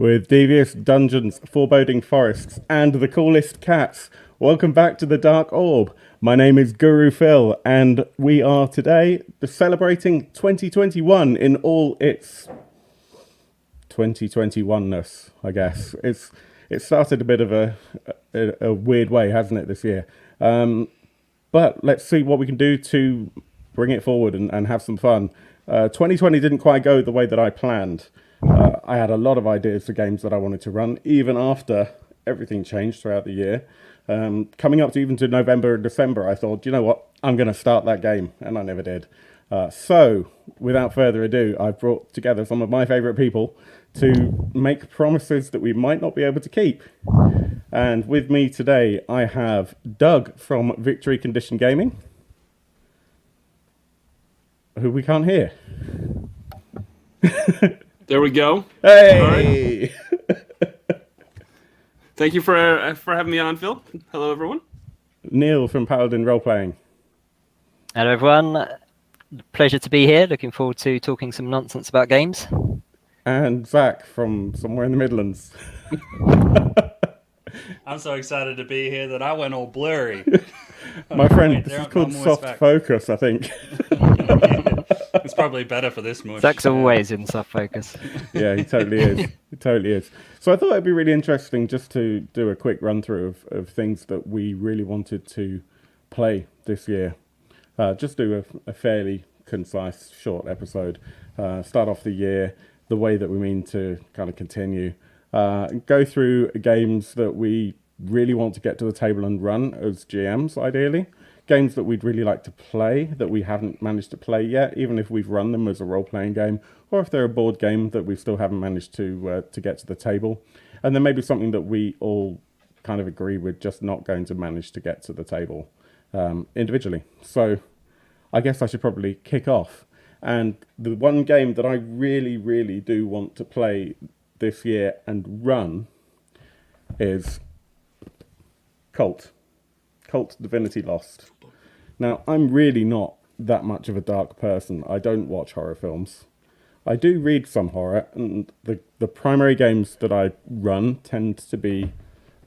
with devious dungeons, foreboding forests, and the coolest cats. Welcome back to the Dark Orb. My name is Guru Phil, and we are today celebrating 2021 in all its 2021ness, I guess. It started a bit of a weird way, hasn't it, this year? But let's see what we can do to bring it forward and have some fun. 2020 didn't quite go the way that I planned. I had a lot of ideas for games that I wanted to run, even after everything changed throughout the year. Coming up to even to November and December, I thought, you know what, I'm going to start that game, and I never did. So, without further ado, I've brought together some of my favourite people to make promises that we might not be able to keep. And with me today, I have Doug from Victory Condition Gaming, who we can't hear. There we go. Hey! Right. Thank you for having me on, Phil. Hello, everyone. Neil from Paladin Roleplaying. Hello, everyone. Pleasure to be here. Looking forward to talking some nonsense about games. And Zach from somewhere in the Midlands. I'm so excited to be here that I went all blurry. My friend, this is called soft focus, I think. It's probably better for this much. Zach's always in soft focus. Yeah, he totally is. He totally is. So I thought it'd be really interesting just to do a quick run through of things that we really wanted to play this year. Just do a fairly concise, short episode. Start off the year the way that we mean to kind of continue. Go through games that we really want to get to the table and run as GMs, ideally. Games that we'd really like to play that we haven't managed to play yet, even if we've run them as a role-playing game, or if they're a board game that we still haven't managed to get to the table. And then maybe something that we all kind of agree with just not going to manage to get to the table individually. So I guess I should probably kick off. And the one game that I really, really do want to play this year and run is Cult Divinity Lost. Now, I'm really not that much of a dark person. I don't watch horror films. I do read some horror, and the primary games that I run tend to be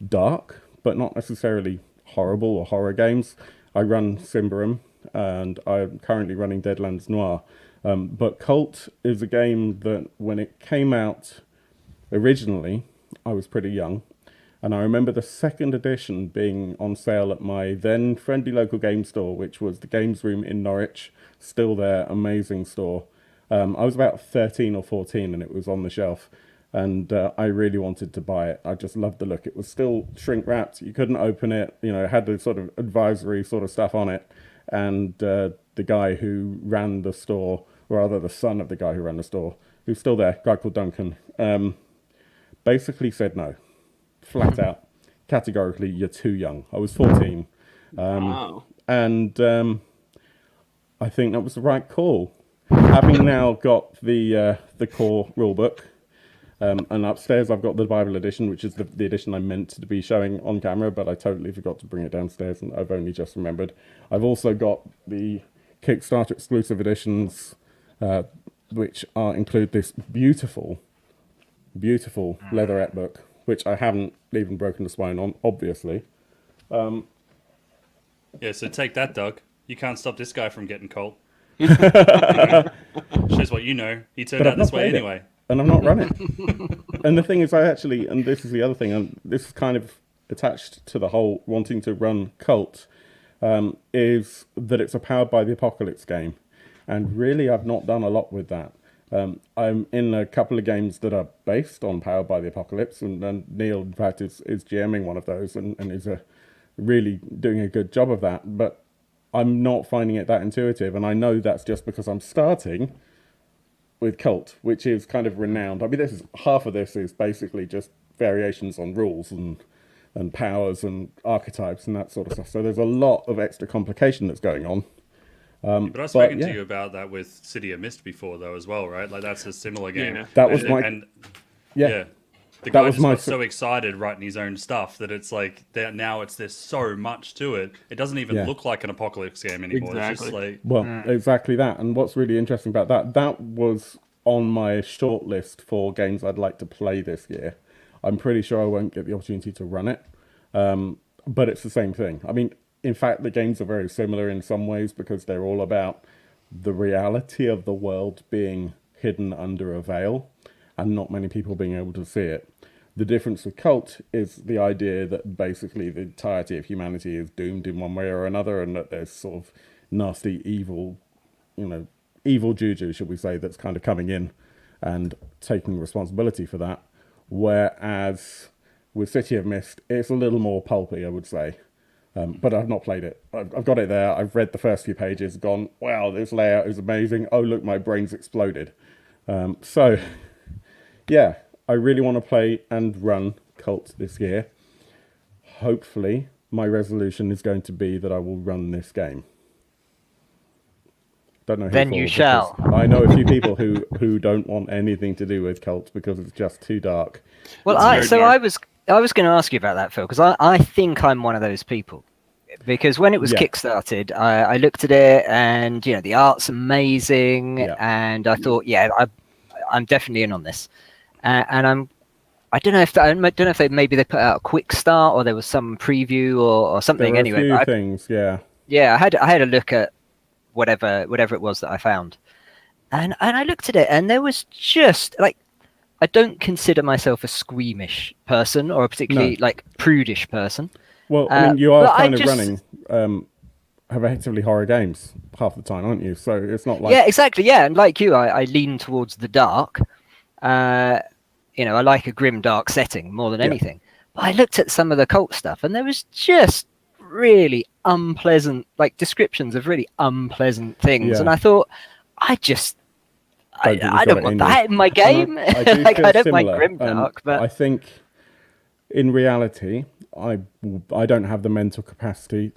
dark, but not necessarily horrible or horror games. I run Symbaroum, and I'm currently running Deadlands Noir. But Cult is a game that when it came out originally, I was pretty young. And I remember the second edition being on sale at my then friendly local game store, which was the Games Room in Norwich. Still there, amazing store. I was about 13 or 14 and it was on the shelf. And I really wanted to buy it. I just loved the look. It was still shrink wrapped. You couldn't open it. You know, it had the sort of advisory sort of stuff on it. And the guy who ran the store, or rather the son of the guy who ran the store, who's still there, a guy called Duncan, basically said no. Flat out, categorically, you're too young. I was 14. Wow. And I think that was the right call. Having now got the core rulebook, and upstairs I've got the Bible edition, which is the edition I meant to be showing on camera, but I totally forgot to bring it downstairs, and I've only just remembered. I've also got the Kickstarter exclusive editions, which include this beautiful leatherette book, which I haven't even broken the spine on, obviously. Yeah, so take that, Doug. You can't stop this guy from getting cold. Shows what you know. He turned out this way anyway. And I'm not running. And the thing is, and this is the other thing, and this is kind of attached to the whole wanting to run Cult, is that it's a Powered by the Apocalypse game. And really, I've not done a lot with that. I'm in a couple of games that are based on Powered by the Apocalypse, and Neil, in fact, is GMing one of those and is really doing a good job of that. But I'm not finding it that intuitive, and I know that's just because I'm starting with Cult, which is kind of renowned. I mean, half of this is basically just variations on rules and powers and archetypes and that sort of stuff. So there's a lot of extra complication that's going on. But I've spoken to you about that with City of Mist before, though, as well, right? Like, that's a similar game. Yeah. That was The guy just got so excited writing his own stuff that it's like now there's so much to it. It doesn't even look like an apocalypse game anymore. Exactly. It's just like exactly that. And what's really interesting about that was on my short list for games I'd like to play this year. I'm pretty sure I won't get the opportunity to run it, but it's the same thing. I mean, in fact, the games are very similar in some ways because they're all about the reality of the world being hidden under a veil and not many people being able to see it. The difference with Cult is the idea that basically the entirety of humanity is doomed in one way or another, and that there's sort of nasty, evil, evil juju, should we say, that's kind of coming in and taking responsibility for that. Whereas with City of Mist, it's a little more pulpy, I would say. But I've not played it. I've got it there. I've read the first few pages, gone, wow, this layout is amazing. Oh, look, my brain's exploded. So, yeah, I really want to play and run Cult this year. Hopefully, my resolution is going to be that I will run this game. Don't know who Then for, you shall. I know a few people who don't want anything to do with Cult because it's just too dark. Well, I was going to ask you about that, Phil, because I think I'm one of those people. Because when it was kickstarted, I looked at it, and the art's amazing, and I thought, I'm definitely in on this. And I don't know if they put out a quick start or there was some preview or something. There were anyway, a few things, yeah. Yeah, I had a look at whatever it was that I found, and I looked at it, and there was just like, I don't consider myself a squeamish person or a particularly prudish person. Well, I mean, you are kind of running effectively horror games half the time, aren't you? So it's not like... Yeah, exactly, yeah. And like you, I lean towards the dark. I like a grim, dark setting more than anything. But I looked at some of the Cult stuff, and there was just really unpleasant, descriptions of really unpleasant things. Yeah. And I thought, I don't want that in my game. I don't mind grim dark, but I think in reality, I don't have the mental capacity.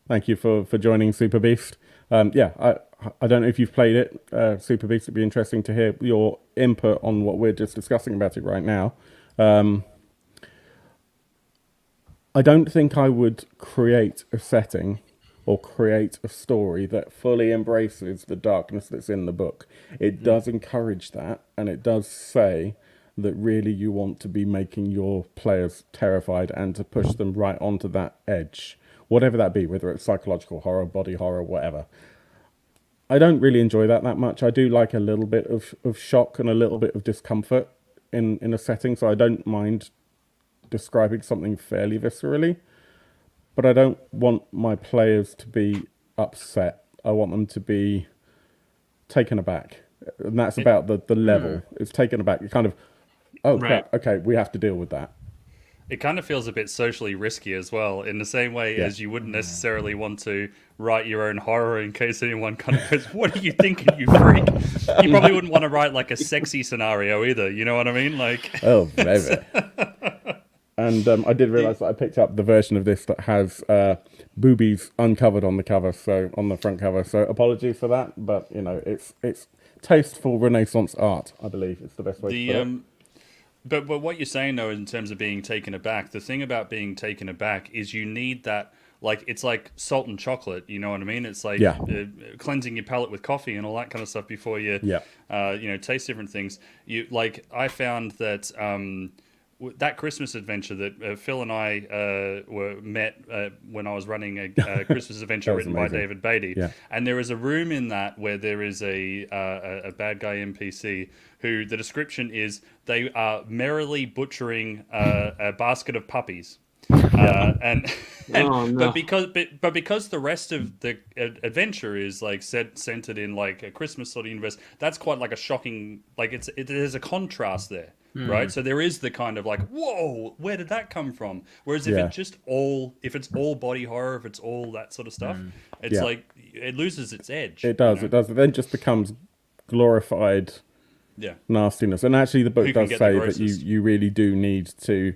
Thank you for joining Super Beast. I don't know if you've played it, Super Beast. It'd be interesting to hear your input on what we're just discussing about it right now. I don't think I would create a setting or create a story that fully embraces the darkness that's in the book. It does encourage that, and it does say that really you want to be making your players terrified and to push them right onto that edge, whatever that be, whether it's psychological horror, body horror, whatever. I don't really enjoy that much. I do like a little bit of shock and a little bit of discomfort in a setting, so I don't mind describing something fairly viscerally, but I don't want my players to be upset. I want them to be taken aback, and that's about the level. It's taken aback. You're kind of, oh crap, okay, we have to deal with that. It kind of feels a bit socially risky as well, in the same way as you wouldn't necessarily want to write your own horror in case anyone kind of goes, what are you thinking, you freak? You probably wouldn't want to write like a sexy scenario either, you know what I mean? Oh, baby. And I did realise that I picked up the version of this that has boobies uncovered on the cover, so on the front cover. So apologies for that, but it's tasteful Renaissance art. I believe it's the best way to put it. But what you're saying though, in terms of being taken aback, the thing about being taken aback is you need that. It's like salt and chocolate. You know what I mean? It's like cleansing your palate with coffee and all that kind of stuff before you taste different things. I found that. That Christmas adventure that Phil and I met when I was running a Christmas adventure written by David Beatty, and there is a room in that where there is a bad guy NPC who the description is they are merrily butchering a basket of puppies, but because the rest of the adventure is centered in a Christmas sort of universe, that's quite like a shocking there's a contrast there. Right, so there is the kind of whoa, where did that come from? Whereas if it's all body horror, if it's all that sort of stuff, it's it loses its edge. It does. It does. It then just becomes glorified nastiness. And actually, the book does say that you really do need to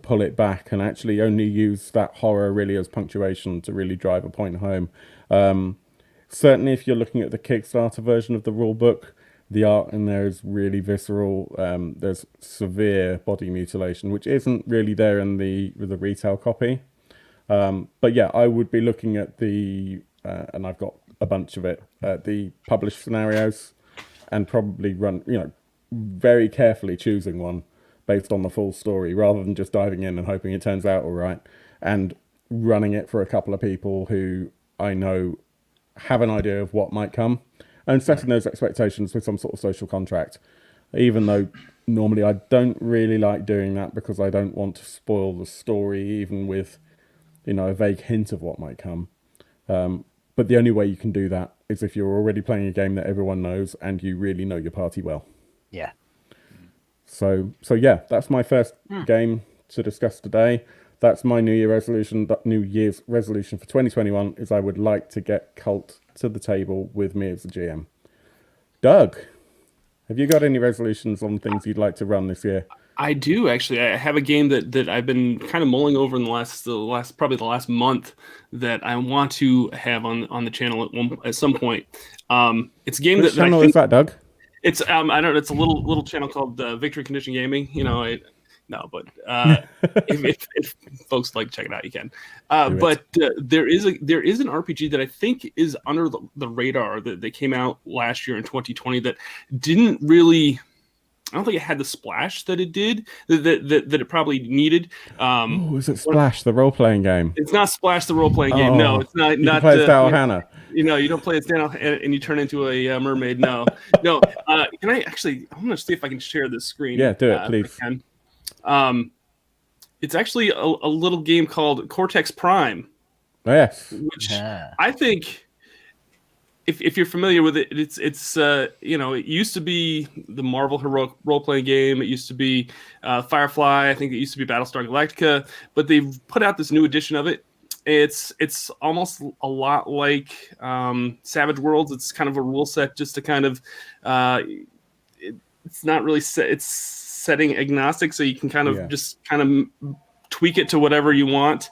pull it back and actually only use that horror really as punctuation to really drive a point home. Certainly, if you're looking at the Kickstarter version of the rule book, the art in there is really visceral. There's severe body mutilation, which isn't really there in the retail copy. But yeah, I would be looking at the, and I've got a bunch of it, the published scenarios. and probably run, very carefully choosing one based on the full story rather than just diving in and hoping it turns out all right, and running it for a couple of people who I know have an idea of what might come, and setting those expectations with some sort of social contract, even though normally I don't really like doing that because I don't want to spoil the story, even with, a vague hint of what might come. But the only way you can do that is if you're already playing a game that everyone knows and you really know your party well. Yeah. So yeah, that's my first game to discuss today. That's my New Year's resolution for 2021 is I would like to get Cult to the table with me as the GM. Doug, have you got any resolutions on things you'd like to run this year? I do, actually. I have a game that I've been kind of mulling over in the last month that I want to have on the channel at some point. It's a game Which that channel I think, is that, Doug? It's I don't know. It's a little channel called Victory Condition Gaming. But if folks like to check it out, you can. But there is an RPG that I think is under the radar that came out last year in 2020 that didn't really. I don't think it had the splash that it did, that it probably needed. Is it Splash, the role-playing game? It's not Splash, the role-playing game. No, it's not. You play as Daryl Hannah. You don't play as Daryl and you turn into a mermaid. No. Can I actually? I'm going to see if I can share this screen. Yeah, do it, please. It's actually a little game called Cortex Prime. Oh, yes. Which I think. If you're familiar with it, it's it used to be the Marvel heroic role-playing game. It used to be Firefly. I think it used to be Battlestar Galactica. But they've put out this new edition of it. It's almost a lot like Savage Worlds. It's kind of a rule set just to kind of it's not really set. It's setting agnostic, so you can kind of just kind of tweak it to whatever you want.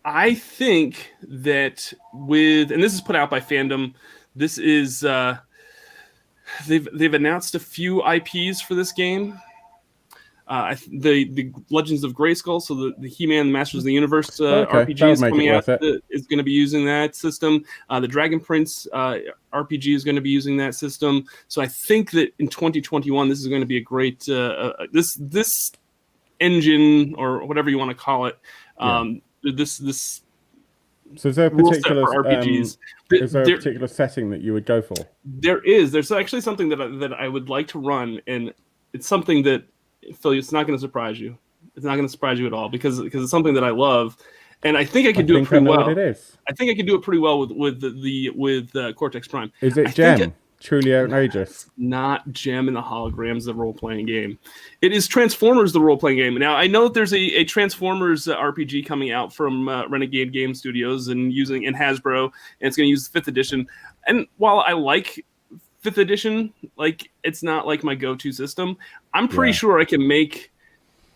I think that and this is put out by Fandom. This is they've announced a few IPs for this game. The Legends of Grayskull, so the He-Man Masters of the Universe RPG is coming out. Is going to be using that system. The Dragon Prince RPG is going to be using that system. So I think that in 2021, this is going to be a great this engine or whatever you want to call it. This So is there a particular setting that you would go for? There's actually something that I would like to run, and it's something that, Phil, it's not going to surprise you. It's not going to surprise you at all because it's something that I love, and I think I can do it pretty well. What it is. I think I can do it pretty well with Cortex Prime. Is it Gem? Truly outrageous. Not Gem and the Holograms, the role-playing game. It is Transformers, the role-playing game. Now, I know that there's a Transformers RPG coming out from Renegade Game Studios and Hasbro, and it's going to use the 5th edition. And while I like 5th edition, it's not like my go-to system. I'm pretty sure I can take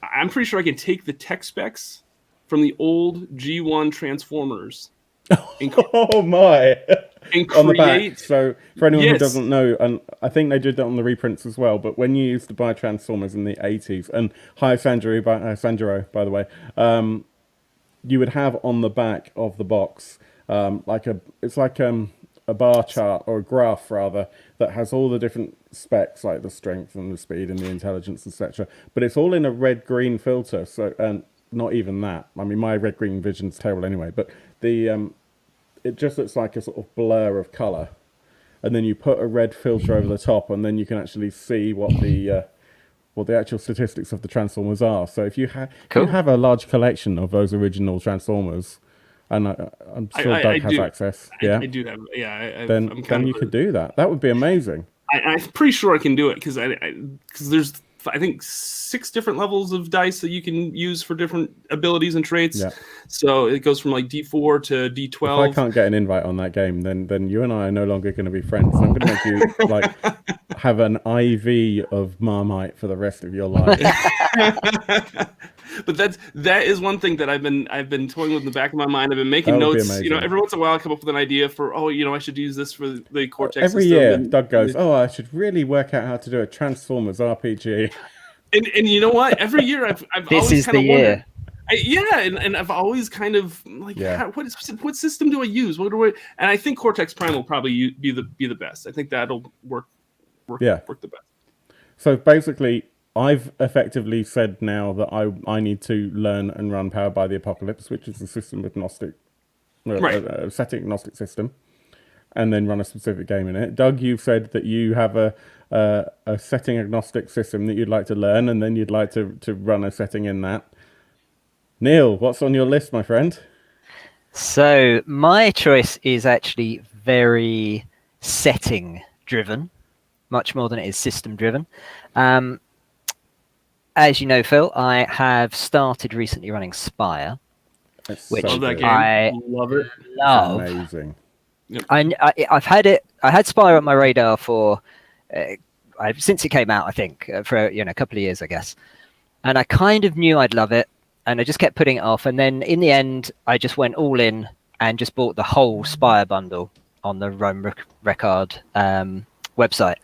the tech specs from the old G1 Transformers. Oh my! On the back. So for anyone who doesn't know, and I think they did that on the reprints as well. But when you used to buy Transformers in the 80s, and hi Sanjuro, by the way, you would have on the back of the box a bar chart or a graph rather that has all the different specs like the strength and the speed and the intelligence, etc. But it's all in a red-green filter. So and not even that. I mean, my red-green vision's terrible anyway. But it just looks like a sort of blur of color, and then you put a red filter over the top, and then you can actually see what the actual statistics of the Transformers are. So if you have a large collection of those original Transformers, and I'm sure Doug has access. I do have. Then you could do that. That would be amazing. I'm pretty sure I can do it because there's I think 6 different levels of dice that you can use for different abilities and traits. Yeah. So it goes from D4 to D12. If I can't get an invite on that game, then you and I are no longer going to be friends. I'm going to make you have an IV of Marmite for the rest of your life. But that is one thing that I've been toying with in the back of my mind. I've been making notes. Every once in a while I come up with an idea for I should use this for the Cortex. Every year, Doug goes, I should really work out how to do a Transformers RPG. And you know what? Every year I've this always kind of wondered. and I've always kind of like, what system do I use? What do I? And I think Cortex Prime will probably be the best. I think that'll work the best. So basically, I've effectively said now that I need to learn and run Powered by the Apocalypse, which is a system agnostic, a setting agnostic system, and then run a specific game in it. Doug, you've said that you have a setting agnostic system that you'd like to learn, and then you'd like to run a setting in that. Neil, what's on your list, my friend? So my choice is actually very setting driven, much more than it is system driven. As you know, Phil, I have started recently running Spire, which I love it. Love. It's amazing. Yep. I've had it. I had Spire on my radar for since it came out. I think for a couple of years, I guess. And I kind of knew I'd love it, and I just kept putting it off. And then in the end, I just went all in and just bought the whole Spire bundle on the Rome Record website.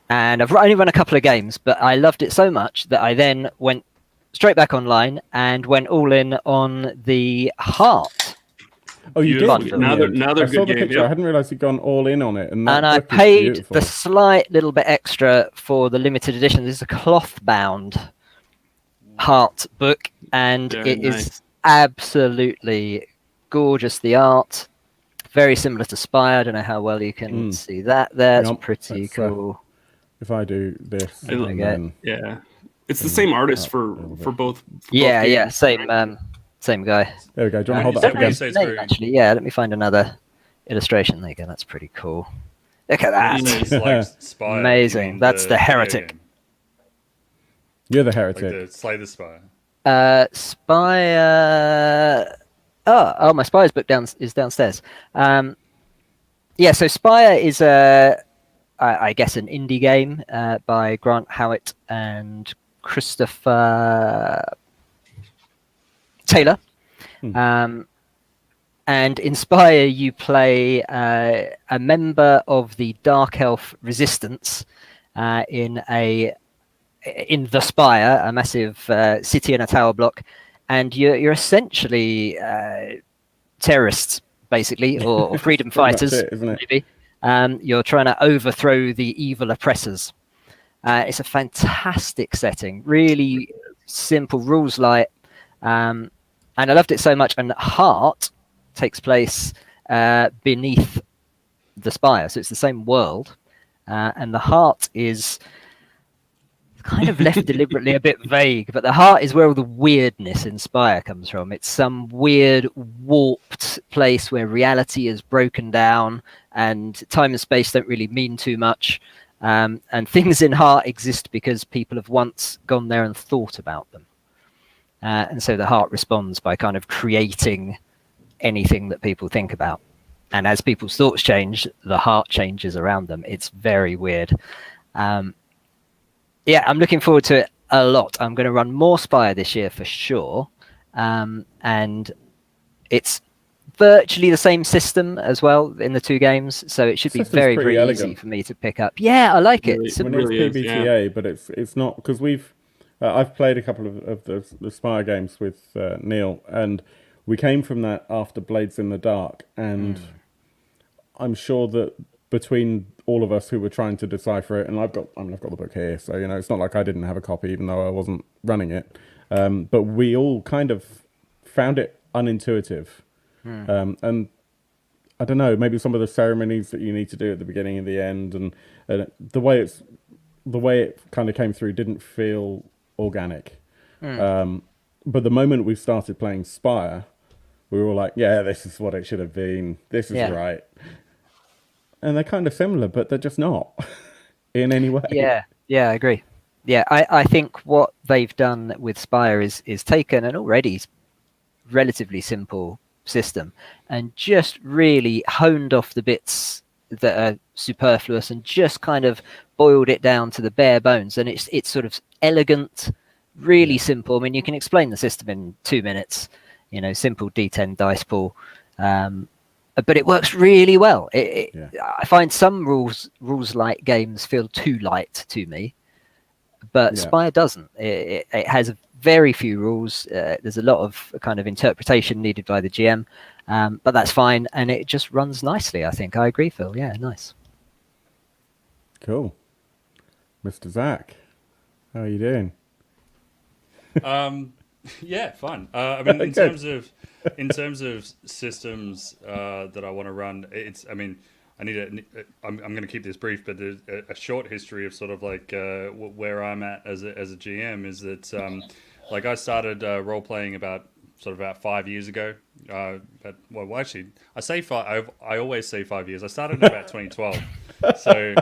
And I've only run a couple of games, but I loved it so much that I then went straight back online and went all in on the Heart. Oh, you did? Now they're I saw the picture. I hadn't realised you'd gone all in on it. And I paid the slight little bit extra for the limited edition. This is a cloth-bound Heart book, and it is absolutely gorgeous. The art, very similar to Spire. I don't know how well you can see that there. It's pretty cool. If I do this, then it's the same artist for both. Same guy. There we go. Do you want to hold that up again? Actually, let me find another illustration. There you go. That's pretty cool. Look at that. Spire, amazing. That's the Heretic. You're the Heretic. Like the Slay the Spire. Spire. Oh, my Spire's book is downstairs. So Spire is I guess an indie game by Grant Howitt and Christopher Taylor. And in Spire, you play a member of the Dark Elf Resistance in the Spire, a massive city and a tower block, and you're essentially terrorists, basically, or freedom fighters, maybe. You're trying to overthrow the evil oppressors. It's a fantastic setting, really simple, rules light, and I loved it so much. And Heart takes place beneath the Spire, so it's the same world, and the Heart is kind of left deliberately a bit vague, but the Heart is where all the weirdness in Spire comes from. It's some weird, warped place where reality is broken down and time and space don't really mean too much. And things in Heart exist because people have once gone there and thought about them. And so the Heart responds by kind of creating anything that people think about. And as people's thoughts change, the Heart changes around them. It's very weird. I'm looking forward to it a lot. I'm going to run more Spire this year for sure. And it's virtually the same system as well in the two games, so it should be very, very easy for me to pick up. Yeah, I like it. It's PBTA, but it's not, because I've played a couple of the Spire games with Neil, and we came from that after Blades in the Dark, and I'm sure that between all of us who were trying to decipher it, and I've got the book here, so it's not like I didn't have a copy, even though I wasn't running it. But we all kind of found it unintuitive, and I don't know, maybe some of the ceremonies that you need to do at the beginning and the end, and the way it kind of came through didn't feel organic. But the moment we started playing Spire, we were all like, yeah, this is what it should have been. This is right. And they're kind of similar, but they're just not in any way. Yeah, I agree. Yeah, I think what they've done with Spire is taken an already relatively simple system and just really honed off the bits that are superfluous and just kind of boiled it down to the bare bones. And it's sort of elegant, really simple. I mean, you can explain the system in 2 minutes, simple D10 dice pool. But it works really well. I find some rules light games feel too light to me, but Spire doesn't. It has a very few rules. There's a lot of kind of interpretation needed by the GM, but that's fine, and it just runs nicely. I think I agree, Phil. Yeah, nice. Cool, Mr. Zach, how are you doing? Yeah, fun. I mean, in terms of systems that I want to run, I need I'm going to keep this brief, but there's a short history of sort of like where I'm at as a GM is that like I started role playing about 5 years ago. Well, actually, I always say 5 years. I started in about 2012, so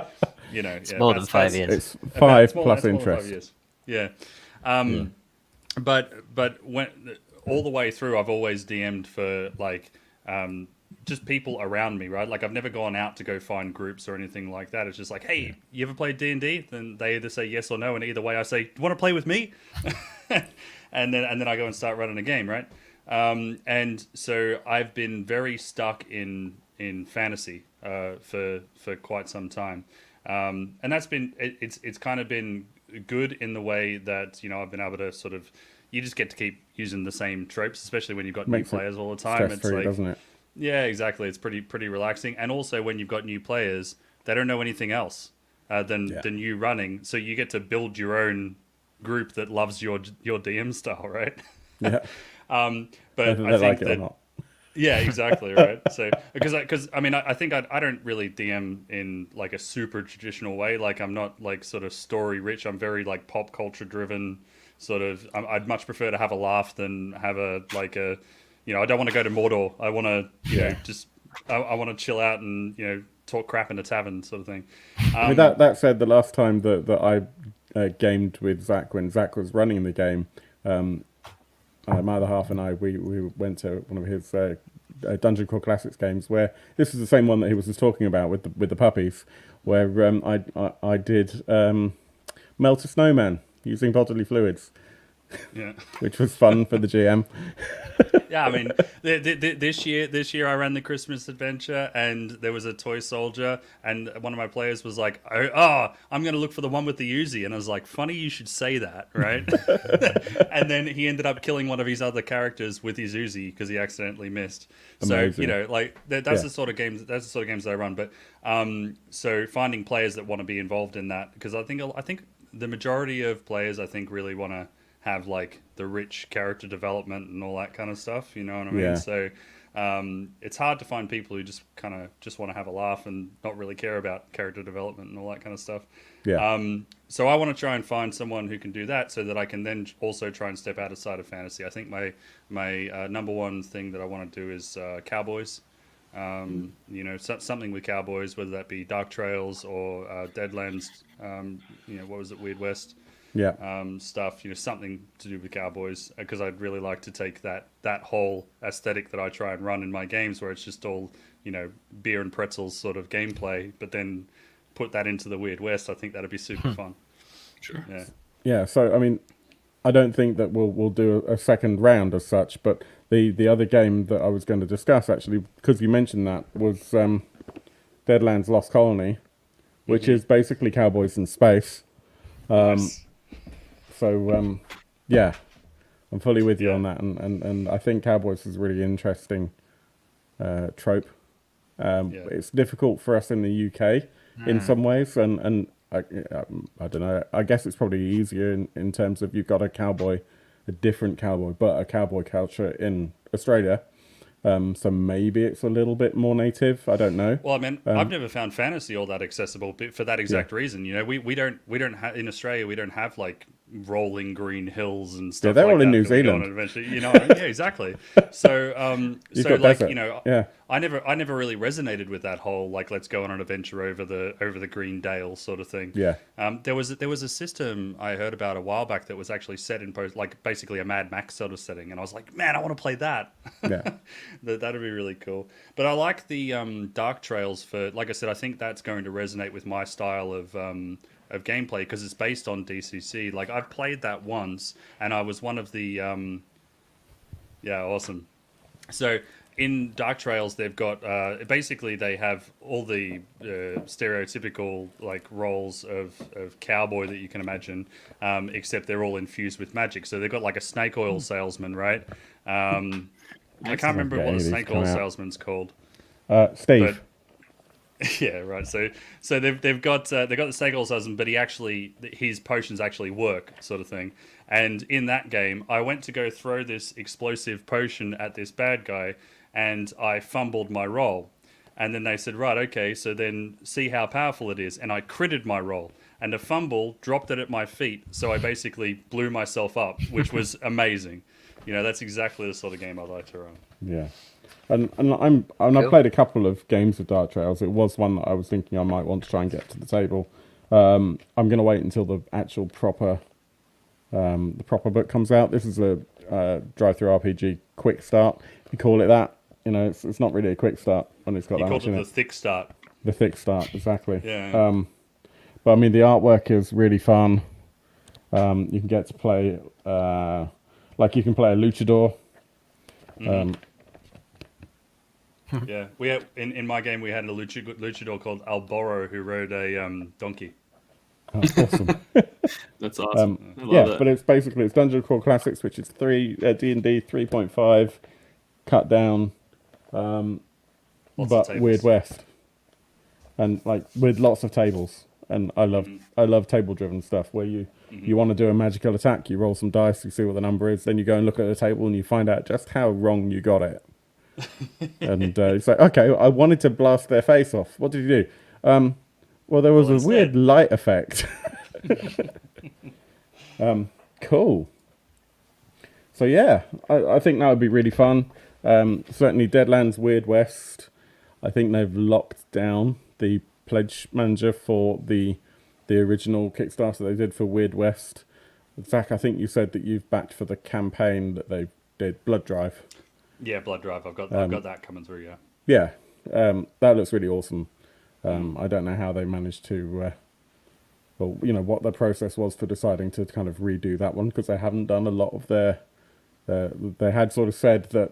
it's more than 5 years. It's five plus interest. 5 years. Yeah. But when all the way through, I've always DM'd for like just people around me, right? Like I've never gone out to go find groups or anything like that. It's just like, hey, you ever played D&D? Then they either say yes or no, and either way, I say, do you want to play with me? and then I go and start running a game, right? And so I've been very stuck in fantasy for quite some time, and that's been it's kind of been good in the way that I've been able to sort of you just get to keep using the same tropes, especially when you've got new players all the time. It's like, doesn't it? Yeah, exactly. It's pretty relaxing, and also when you've got new players, they don't know anything else than you running, so you get to build your own group that loves your DM style, right? Yeah. But I think that. Or not. Yeah, exactly, right. So because I think I don't really DM in like a super traditional way. Like I'm not like sort of story rich. I'm very like pop culture driven. Sort of. I'd much prefer to have a laugh than have a. I don't want to go to Mordor. I want to I want to chill out and talk crap in a tavern sort of thing. I mean, that said, the last time that I gamed with Zach when Zach was running the game. My other half and I, we went to one of his Dungeon Crawl Classics games where this is the same one that he was just talking about with the puppies, where I did melt a snowman using bodily fluids, which was fun for the GM. Yeah, I mean, this year I ran the Christmas adventure, and there was a toy soldier, and one of my players was like, "Oh, I'm going to look for the one with the Uzi," and I was like, "Funny you should say that, right?" And then he ended up killing one of his other characters with his Uzi because he accidentally missed. Amazing. So that's the sort of games that I run. But so finding players that want to be involved in that, because I think the majority of players really want to have like the rich character development and all that kind of stuff, you know what I mean? Yeah. So it's hard to find people who just want to have a laugh and not really care about character development and all that kind of stuff. Yeah. So I want to try and find someone who can do that so that I can then also try and step outside of fantasy. I think my number one thing that I want to do is cowboys. Something with cowboys, whether that be Dark Trails or Deadlands, what was it, Weird West? Stuff, something to do with cowboys, because I'd really like to take that whole aesthetic that I try and run in my games, where it's just all beer and pretzels sort of gameplay, but then put that into the Weird West. I think that'd be super fun. Sure. Yeah. So I mean, I don't think that we'll do a second round as such, but the other game that I was going to discuss, actually, because you mentioned that, was Deadlands Lost Colony, which is basically cowboys in space. Nice. So, I'm fully with you on that, and I think cowboys is a really interesting trope. It's difficult for us in the UK in some ways, and I don't know. I guess it's probably easier in terms of you've got a different cowboy, but a cowboy culture in Australia. So maybe it's a little bit more native. I don't know. Well, I mean, I've never found fantasy all that accessible for that exact reason. We don't in Australia, we don't have like rolling green hills and stuff. They're like all that in New Zealand. Yeah, exactly. So, I never really resonated with that whole like let's go on an adventure over the Green Dale sort of thing. Yeah. There was a system I heard about a while back that was actually set in like basically a Mad Max sort of setting, and I was like, man, I want to play that. Yeah. That'd be really cool. But I like the Dark Trails for, like I said, I think that's going to resonate with my style of gameplay, because it's based on DCC. Like I've played that once, and I was one of the awesome. So in Dark Trails, they've got basically they have all the stereotypical like roles of cowboy that you can imagine, except they're all infused with magic. So they've got like a snake oil salesman, right? I can't remember what the snake oil salesman's called. Steve. But, yeah, right. So they've got the snake oil salesman, but his potions actually work, sort of thing. And in that game, I went to go throw this explosive potion at this bad guy, and I fumbled my roll. And then they said, right, okay, so then see how powerful it is. And I critted my roll. And a fumble dropped it at my feet. So I basically blew myself up, which was amazing. You know, that's exactly the sort of game I like to run. Yeah. And I've played a couple of games of Dark Trails. It was one that I was thinking I might want to try and get to the table. I'm going to wait until the actual proper book comes out. This is a drive-through RPG quick start. You call it that. You know, it's not really a quick start when it's got that much in it. You called it the thick start. The thick start, exactly. Yeah. But I mean, the artwork is really fun. You can get to play, you can play a luchador. Yeah, we had, in my game we had a luchador called Alboro who rode a donkey. Oh, awesome. That's awesome. I love that. But it's Dungeon Crawl Classics, which is D&D 3.5 cut down, but Weird West, and like with lots of tables. And I love table driven stuff where you want to do a magical attack, you roll some dice, you see what the number is, then you go and look at the table and you find out just how wrong you got it. And it's like, okay, I wanted to blast their face off. What did you do? Well, there was a weird light effect. Cool. So yeah, I think that would be really fun. Certainly Deadlands Weird West. I think they've locked down the pledge manager for the original Kickstarter they did for Weird West. Zach, I think you said that you've backed for the campaign that they did, Blood Drive. Yeah, Blood Drive. I've got that coming through. Yeah. Yeah, that looks really awesome. I don't know how they managed to, what the process was for deciding to kind of redo that one, because they haven't done a lot of their. They had sort of said that,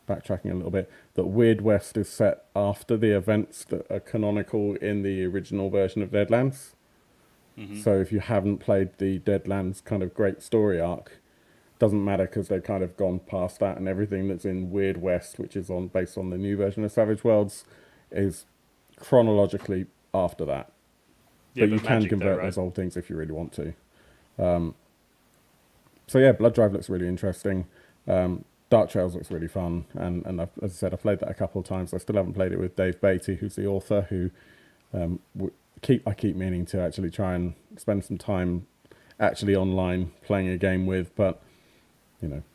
backtracking a little bit, that Weird West is set after the events that are canonical in the original version of Deadlands. Mm-hmm. So if you haven't played the Deadlands kind of great story arc, doesn't matter, because they've kind of gone past that, and everything that's in Weird West, which is based on the new version of Savage Worlds, is chronologically after that. Yeah, but you can convert those old things if you really want to. So yeah, Blood Drive looks really interesting. Dark Trails looks really fun, and as I said, I've played that a couple of times. I still haven't played it with Dave Beatty, who's the author, who I keep meaning to actually try and spend some time actually online playing a game with, but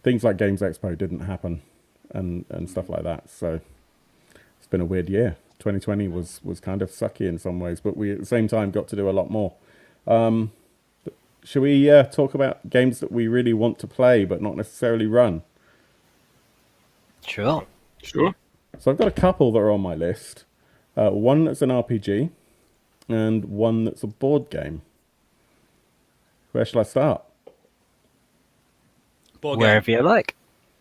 things like Games Expo didn't happen, and stuff like that. So it's been a weird year. 2020 was kind of sucky in some ways, but we at the same time got to do a lot more. Should we talk about games that we really want to play but not necessarily run? Sure. So I've got a couple that are on my list. One that's an RPG, and one that's a board game. Where shall I start? Wherever you like.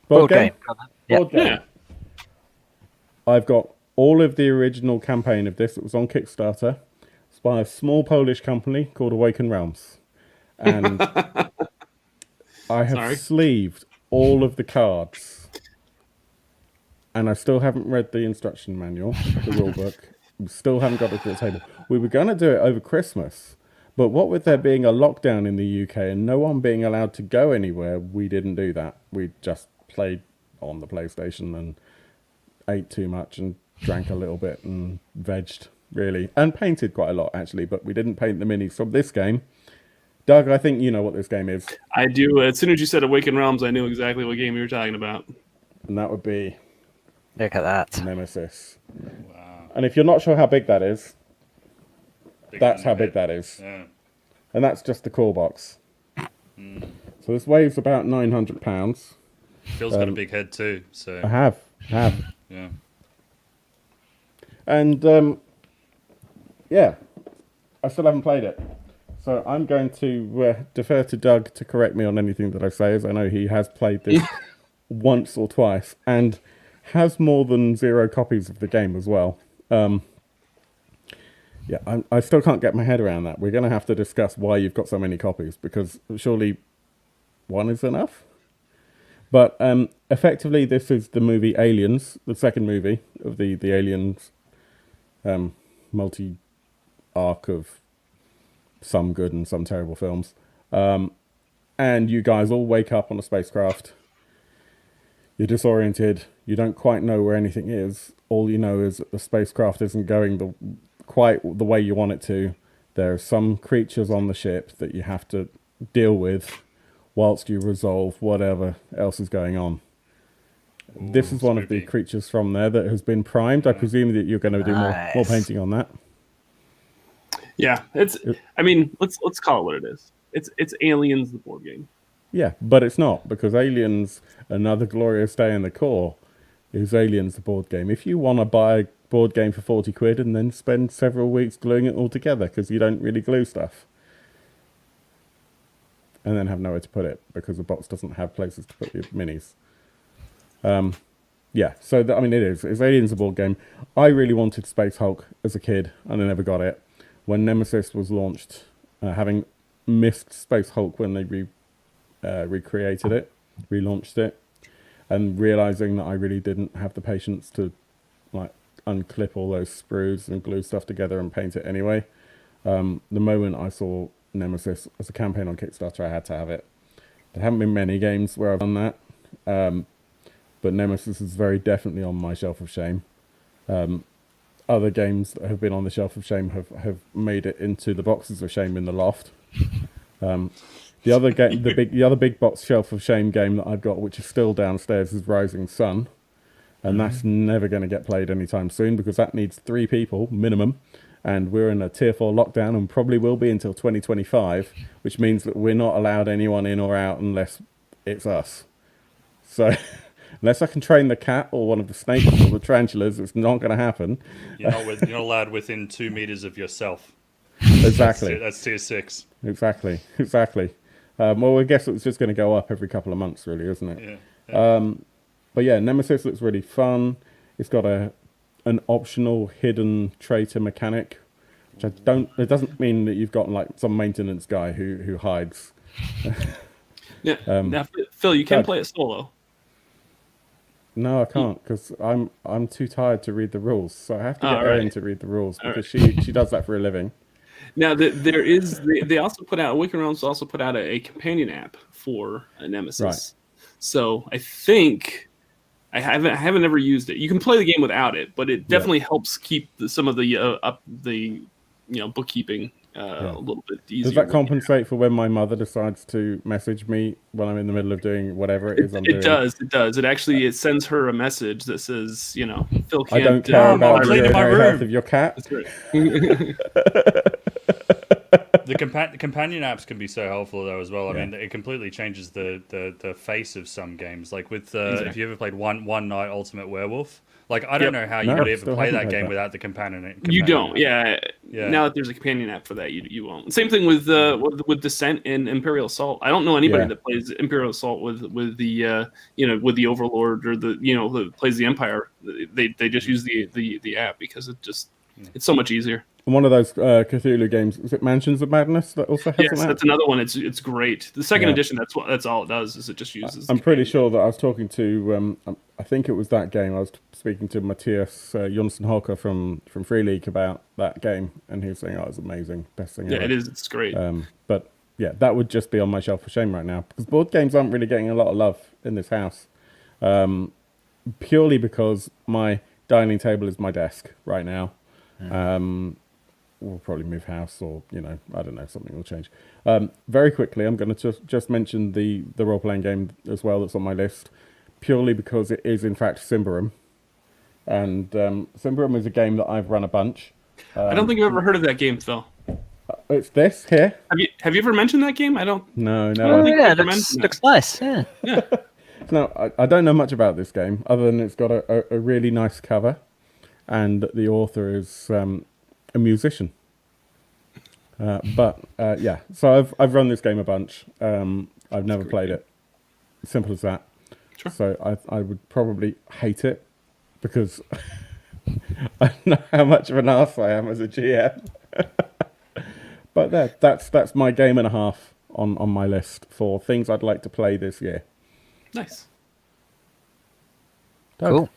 Board game. Board game. Yeah. I've got all of the original campaign of this. It was on Kickstarter. It's by a small Polish company called Awaken Realms. And I have sleeved all of the cards. And I still haven't read the instruction manual, the rule book. We still haven't got it to the table. We were going to do it over Christmas. But what with there being a lockdown in the UK and no one being allowed to go anywhere, we didn't do that. We just played on the PlayStation and ate too much and drank a little bit and vegged, really. And painted quite a lot, actually, but we didn't paint the minis from this game. Doug, I think you know what this game is. I do. As soon as you said Awaken Realms, I knew exactly what game you were talking about. And that would be... Look at that. Nemesis. Wow. And if you're not sure how big that is, that's how big that is. Yeah. And that's just the core box. So this weighs about 900 pounds. Phil's got a big head too. So I have. Yeah. And yeah, I still haven't played it. So I'm going to defer to Doug to correct me on anything that I say, as I know he has played this once or twice and has more than 0 copies of the game as well. Yeah, I still can't get my head around that. We're going to have to discuss why you've got so many copies, because surely one is enough. But effectively, this is the movie Aliens, the second movie of the Aliens multi-arc of some good and some terrible films. And you guys all wake up on a spacecraft. You're disoriented. You don't quite know where anything is. All you know is that the spacecraft isn't going quite the way you want it to. There are some creatures on the ship that you have to deal with whilst you resolve whatever else is going on. Ooh, this is one of the creatures from there that has been primed. I presume that you're going to do more painting on that. Yeah, I mean, let's call it what it is. It's Aliens, the board game. Yeah, but it's not, because Aliens, Another Glorious Day in the Core, is Aliens, the board game. If you want to buy a board game for 40 quid and then spend several weeks gluing it all together, because you don't really glue stuff, and then have nowhere to put it because the box doesn't have places to put your minis. Yeah, so I mean, it's Aliens, the board game. I really wanted Space Hulk as a kid, and I never got it. When Nemesis was launched, having missed Space Hulk when they recreated it, relaunched it, and realizing that I really didn't have the patience to like unclip all those sprues and glue stuff together and paint it anyway. The moment I saw Nemesis as a campaign on Kickstarter, I had to have it. There haven't been many games where I've done that, but Nemesis is very definitely on my shelf of shame. Other games that have been on the shelf of shame have made it into the boxes of shame in the loft. The other game, the other big box shelf of shame game that I've got, which is still downstairs, is Rising Sun, and that's never going to get played anytime soon because that needs 3 people minimum, and we're in a tier 4 lockdown and probably will be until 2025, which means that we're not allowed anyone in or out unless it's us. So unless I can train the cat or one of the snakes or the tarantulas, it's not going to happen. You're not allowed within 2 meters of yourself. Exactly. That's tier 6. Exactly. Well, I guess it's just going to go up every couple of months, really, isn't it? Yeah. But yeah, Nemesis looks really fun. It's got an optional hidden traitor mechanic, which it doesn't mean that you've got like some maintenance guy who hides. Yeah. Now, Phil, you can play it solo. No, I can't because I'm too tired to read the rules. So I have to get Erin to read the rules because she does that for a living. Now they also put out Awaken Realms also put out a companion app for Nemesis. Right. So I think I haven't ever used it. You can play the game without it, but it definitely helps keep some of the bookkeeping a little bit easier. Does that compensate for when my mother decides to message me when I'm in the middle of doing whatever it is I'm doing? It does. It sends her a message that says, Phil can't. I don't care about the health of your cat. That's right. The companion apps can be so helpful though as well. I mean, it completely changes the face of some games. Like with if you ever played One Night Ultimate Werewolf, like I don't know how you would ever play that game without the companion. You don't. Yeah. Now that there's a companion app for that, you won't. Same thing with Descent and Imperial Assault. I don't know anybody that plays Imperial Assault with the with the Overlord or that plays the Empire. They just use the app because it's so much easier. One of those Cthulhu games, is it Mansions of Madness that also has an app? That's another one. It's great. The second edition, that's all it does is it just uses. I'm pretty sure that I was talking to I think it was that game. I was speaking to Matthias Jonsson Holker from Free League about that game, and he was saying, "Oh, it's amazing, best thing ever." Yeah, it is. It's great. But yeah, that would just be on my shelf for shame right now because board games aren't really getting a lot of love in this house, purely because my dining table is my desk right now. We'll probably move house or, I don't know, something will change. Very quickly, I'm going to just mention the role-playing game as well that's on my list, purely because it is, in fact, Symbaroum. And Symbaroum is a game that I've run a bunch. I don't think I've ever heard of that game, Phil. It's this here. Have you ever mentioned that game? I don't. No. Oh, yeah, looks nice, yeah. No, I don't know much about this game, other than it's got a really nice cover, and the author is... a musician, so I've run this game a bunch. I've never played it. Simple as that. Sure. So I would probably hate it because I know how much of an arse I am as a GM. But that's my game and a half on my list for things I'd like to play this year. Nice. Doug. Cool.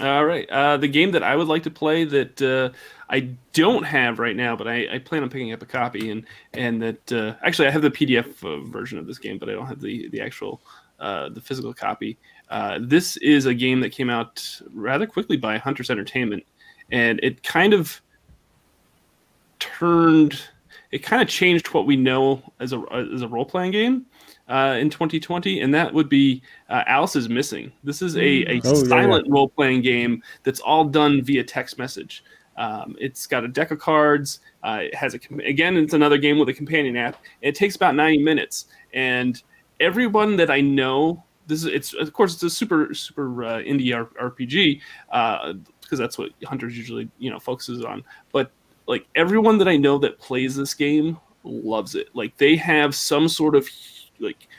All right. The game that I would like to play that I don't have right now, but I plan on picking up a copy, and that actually I have the PDF version of this game, but I don't have the actual the physical copy. This is a game that came out rather quickly by Hunter's Entertainment, and it kind of changed what we know as a role playing game in 2020, and that would be Alice is Missing. This is a silent role playing game that's all done via text message. It's got a deck of cards. It has it's another game with a companion app. It takes about 90 minutes, and everyone that I know, it's a super indie RPG because that's what Hunter's usually focuses on, but like everyone that I know that plays this game loves it. Like they have some sort of like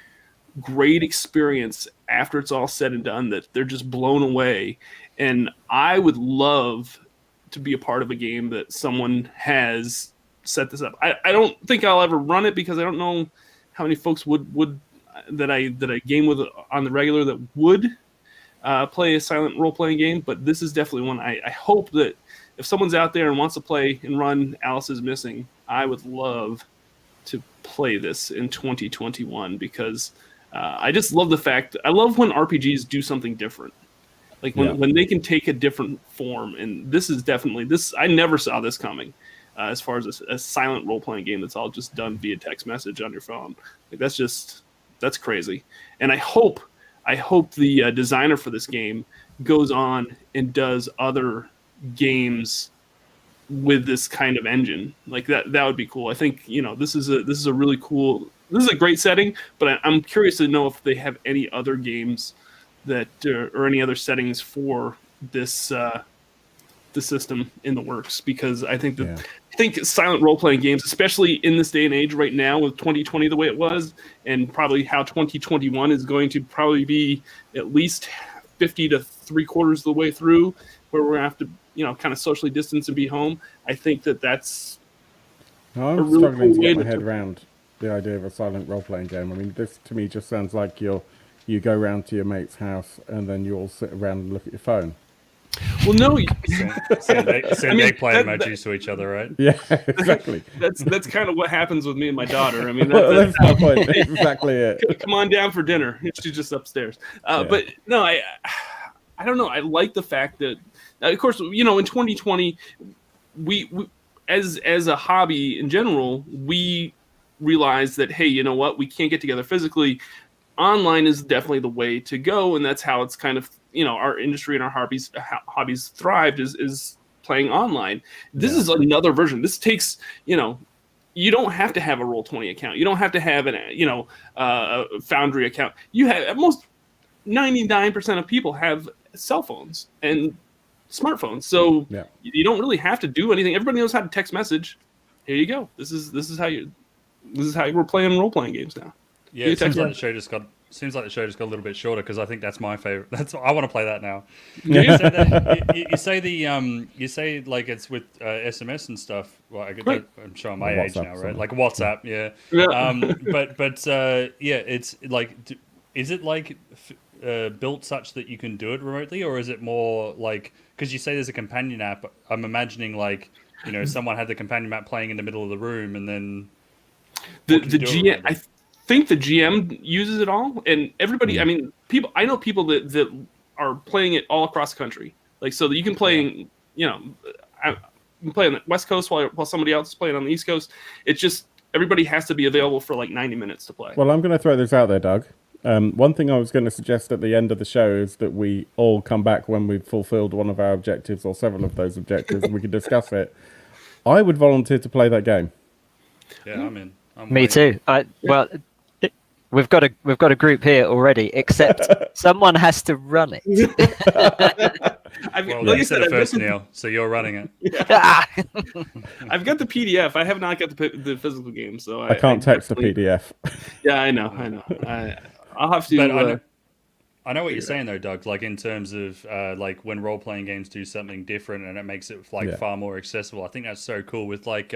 great experience after it's all said and done that they're just blown away. And I would love to be a part of a game that someone has set this up. I don't think I'll ever run it because I don't know how many folks would that I game with on the regular that would play a silent role-playing game. But this is definitely one I hope that if someone's out there and wants to play and run Alice is Missing, I would love to play this in 2021 because I just love the fact I love when RPGs do something different, like when they can take a different form. And this is definitely this. I never saw this coming as far as a silent role playing game that's all just done via text message on your phone. Like that's crazy. And I hope the designer for this game goes on and does other games with this kind of engine. Like that would be cool. I think this is a really cool. This is a great setting, but I'm curious to know if they have any other games that or any other settings for this the system in the works, because I think I think silent role playing games, especially in this day and age right now with 2020 the way it was, and probably how 2021 is going to probably be at least 50 to 3/4 of the way through, where we're gonna have to kind of socially distance and be home. I think that's. I'm really struggling cool to get my head around the idea of a silent role-playing game. I mean, this to me just sounds like you go round to your mate's house and then you all sit around and look at your phone. Well, no, send egg playing emojis to each other, right? Yeah, exactly. That's kind of what happens with me and my daughter. I mean, that's my point. Exactly it. Come on down for dinner. She's just upstairs. But no, I don't know. I like the fact that, of course, in 2020, we as a hobby in general, we realized that, hey, you know what? We can't get together physically. Online is definitely the way to go, and that's how it's kind of our industry and our hobbies thrived is playing online. This is another version. This takes you don't have to have a Roll20 account. You don't have to have a Foundry account. You have most 99% of people have cell phones and smartphones, so you don't really have to do anything. Everybody knows how to text message. Here you go. This is how we're playing role playing games now. Yeah, it seems like the show just got a little bit shorter, because I think that's my favorite. I want to play that now. You say like it's with SMS and stuff. Well, I'm showing my age now, right? Like WhatsApp, yeah. It's like, is it like built such that you can do it remotely, or is it more like, because you say there's a companion app? I'm imagining like someone had the companion app playing in the middle of the room, and then the GM. I think the GM uses it all, and everybody. I mean, I know people that are playing it all across the country. Like, so that you can play. You can play on the West Coast while somebody else is playing on the East Coast. It's just everybody has to be available for like 90 minutes to play. Well, I'm going to throw this out there, Doug. One thing I was going to suggest at the end of the show is that we all come back when we've fulfilled one of our objectives or several of those objectives, and we can discuss it. I would volunteer to play that game. Yeah, I'm in. Me too. Well, we've got a group here already, except someone has to run it. You said it first, Neil, so you're running it. Yeah. I've got the PDF. I have not got the physical game, so I can't text a PDF. Yeah, I know. I'll have to. I know what you're saying though, Doug. Like in terms of like when role playing games do something different and it makes it like far more accessible. I think that's so cool. With like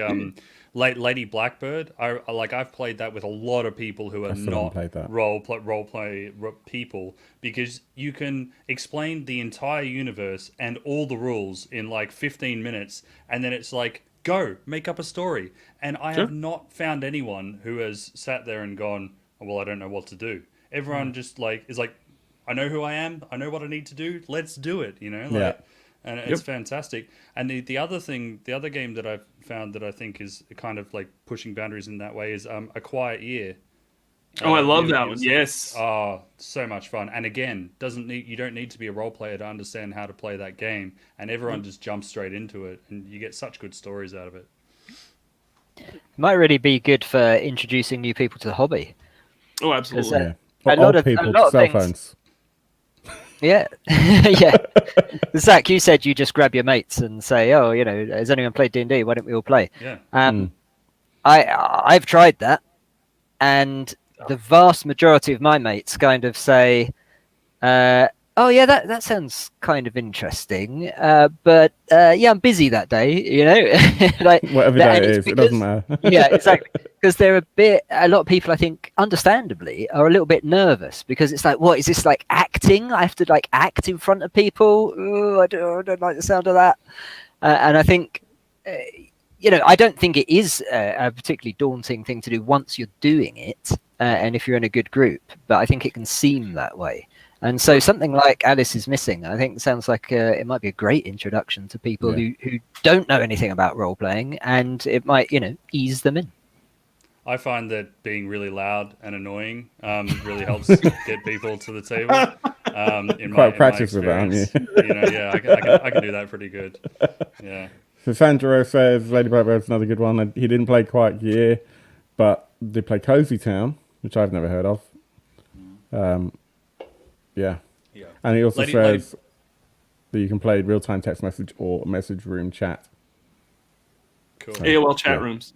Lady Blackbird, I've played that with a lot of people who are not role play people, because you can explain the entire universe and all the rules in like 15 minutes, and then it's like, go make up a story. And I have not found anyone who has sat there and gone, well, I don't know what to do. Everyone just like is like, I know who I am. I know what I need to do. Let's do it. You know, like, and it's fantastic. And the other thing, the other game that I've found that I think is kind of like pushing boundaries in that way is A Quiet Year. Oh, I love that one. Yes. Oh, so much fun. And again, you don't need to be a role player to understand how to play that game. And everyone just jumps straight into it, and you get such good stories out of it. Might really be good for introducing new people to the hobby. Oh, absolutely. A lot of cell phones. Yeah, yeah. Zach, you said you just grab your mates and say, "Oh, you know, has anyone played D&D? Why don't we all play?" Yeah. I've tried that, and the vast majority of my mates kind of say, "Oh, yeah, that sounds kind of interesting, but yeah, I'm busy that day, you know." Like whatever day it is, it doesn't matter. Yeah, exactly. Because a lot of people, I think, understandably, are a little bit nervous because it's like, what is this, like acting? I have to like act in front of people. Ooh, I don't like the sound of that. And I think, you know, I don't think it is a particularly daunting thing to do once you're doing it, and if you're in a good group. But I think it can seem that way. And so something like Alice is Missing, I think, sounds like it might be a great introduction to people who don't know anything about role playing, and it might, you know, ease them in. I find that being really loud and annoying really helps get people to the table. In Quite my practice with that, aren't you? You know, yeah, I can do that pretty good. Yeah. So Sandro says Lady Blackbird's another good one. He didn't play Quiet Year, but did play Cozy Town, which I've never heard of. Yeah. And he also says that you can play real-time text message or message room chat. Cool. AOL chat rooms.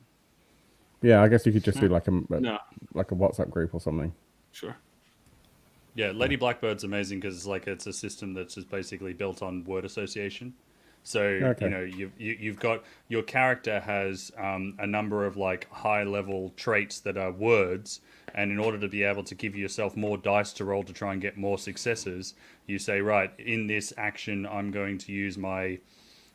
Yeah, I guess you could just do like a WhatsApp group or something. Sure. Yeah, Lady Blackbird's amazing because it's a system that's just basically built on word association. So you know you've got your character has a number of like high level traits that are words, and in order to be able to give yourself more dice to roll to try and get more successes, you say, right, in this action I'm going to use my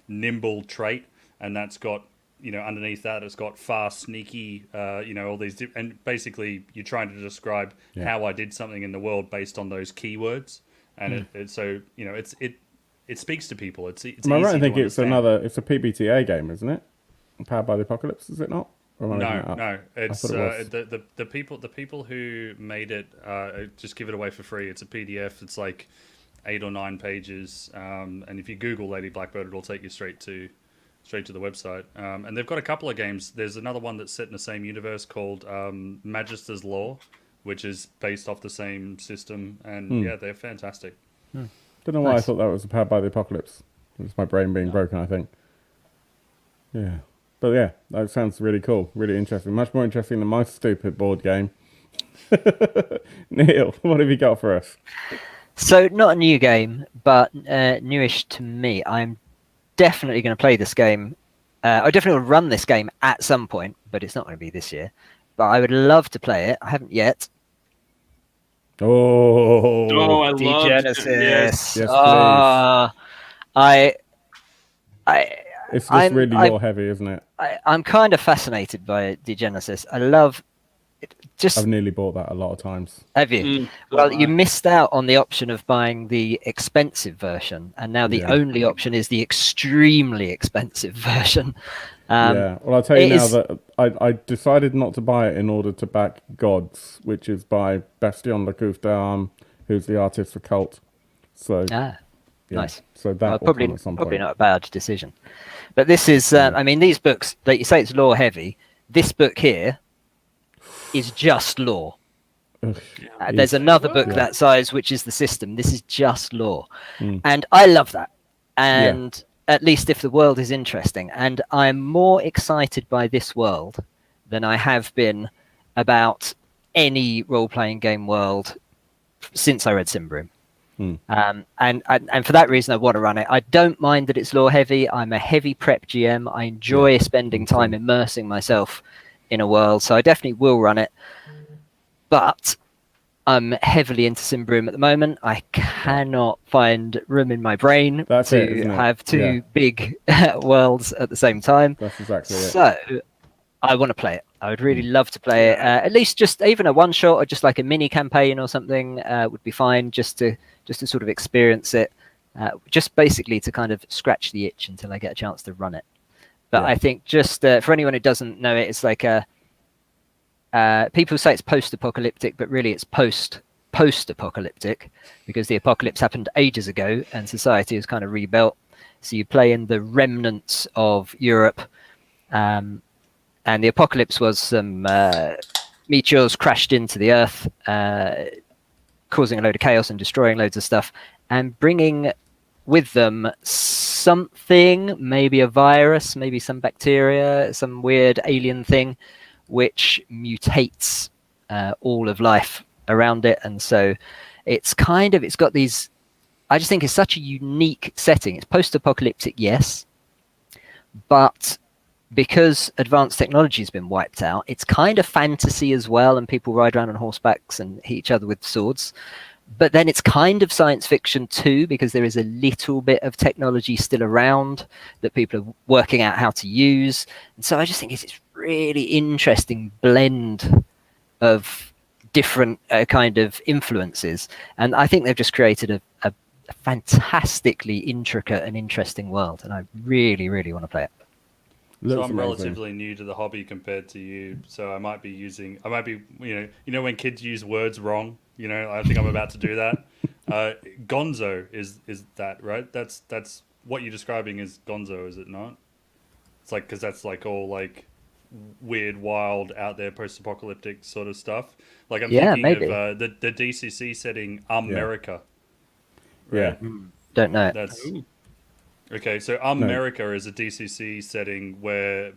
nimble trait, and that's got, you know, underneath that it's got fast, sneaky, you know, all these and basically you're trying to describe how I did something in the world based on those keywords, and it so, you know, it speaks to people. It's am I right in thinking it's a PBTA game, isn't it? Powered by the Apocalypse, is it not? No. It's the people who made it just give it away for free. It's a PDF. It's like 8 or 9 pages, and if you Google Lady Blackbird, it'll take you straight to the website. And they've got a couple of games. There's another one that's set in the same universe called Magister's Law, which is based off the same system. And yeah, they're fantastic. Don't know why I thought that was Powered by the Apocalypse. It was my brain being broken, I think. Yeah. But yeah, that sounds really cool, really interesting. Much more interesting than my stupid board game. Neil, what have you got for us? So, not a new game, but newish to me. I'm definitely going to play this game. I definitely will run this game at some point, but it's not going to be this year. But I would love to play it. I haven't yet. Oh, I love Genesis. Yes, please. It's just really lore heavy, isn't it? I'm kind of fascinated by Genesis. I love it. I've nearly bought that a lot of times. Have you? Well, you missed out on the option of buying the expensive version, and now the only option is the extremely expensive version. Well, I'll tell you now that I decided not to buy it in order to back Gods, which is by Bastien Lecouf d'Armes, who's the artist for Cult. So, nice. So that probably at some point. Not a bad decision. But this is, I mean, these books, like you say, it's lore heavy. This book here is just lore. There's another book that size, which is the system. This is just lore. And I love that. And at least if the world is interesting. And I'm more excited by this world than I have been about any role-playing game world since I read Simbroom. And for that reason, I want to run it. I don't mind that it's lore heavy. I'm a heavy prep GM. I enjoy spending time immersing myself in a world, so I definitely will run it. But I'm heavily into Simbroom at the moment. I cannot find room in my brain to have two big worlds at the same time. That's exactly it. So I want to play it. I would really love to play it. At least just even a one shot or just like a mini campaign or something would be fine. Just to sort of experience it, just basically to kind of scratch the itch until I get a chance to run it. But I think just for anyone who doesn't know it, it's like people say it's post-apocalyptic, but really it's post-apocalyptic because the apocalypse happened ages ago and society is kind of rebuilt. So you play in the remnants of Europe. And the apocalypse was some meteors crashed into the Earth, causing a load of chaos and destroying loads of stuff, and bringing with them something, maybe a virus, maybe some bacteria, some weird alien thing, which mutates all of life around it. And so it's got these, I just think it's such a unique setting. It's post-apocalyptic, yes, but because advanced technology has been wiped out, it's kind of fantasy as well, and people ride around on horsebacks and hit each other with swords. But then it's kind of science fiction too, because there is a little bit of technology still around that people are working out how to use. And so I just think it's this really interesting blend of different kind of influences. And I think they've just created a fantastically intricate and interesting world. And I really, really want to play it. So I'm relatively new to the hobby compared to you, so I might be, you know, when kids use words wrong, you know, I think I'm about to do that. Gonzo is that right? That's what you're describing as Gonzo, is it not? It's like, because that's like all like weird, wild, out there, post-apocalyptic sort of stuff. Like I'm thinking maybe. Of the DCC setting America. Right? Yeah. Don't know. That's. Okay, so America is a DCC setting where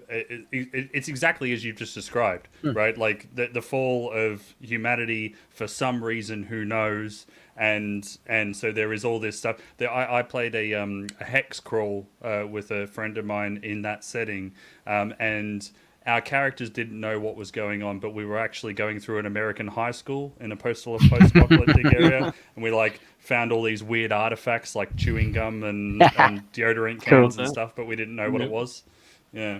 it's exactly as you've just described, right? Like the fall of humanity for some reason, who knows? And so there is all this stuff. I played a hex crawl with a friend of mine in that setting, and our characters didn't know what was going on, but we were actually going through an American high school in a post-apocalyptic area, and we like found all these weird artifacts like chewing gum and deodorant cans and stuff, but we didn't know what it was. Yeah.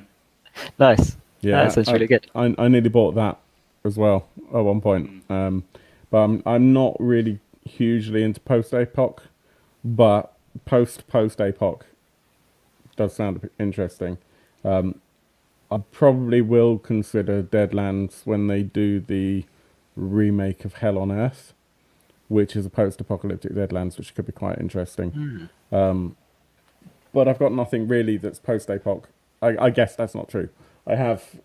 Nice. Yeah, that sounds really good. I nearly bought that as well at one point, but I'm not really hugely into post-apoc, but post-apoc does sound interesting. I probably will consider Deadlands when they do the remake of Hell on Earth, which is a post-apocalyptic Deadlands, which could be quite interesting. But I've got nothing really that's post-apoc. I guess that's not true. I have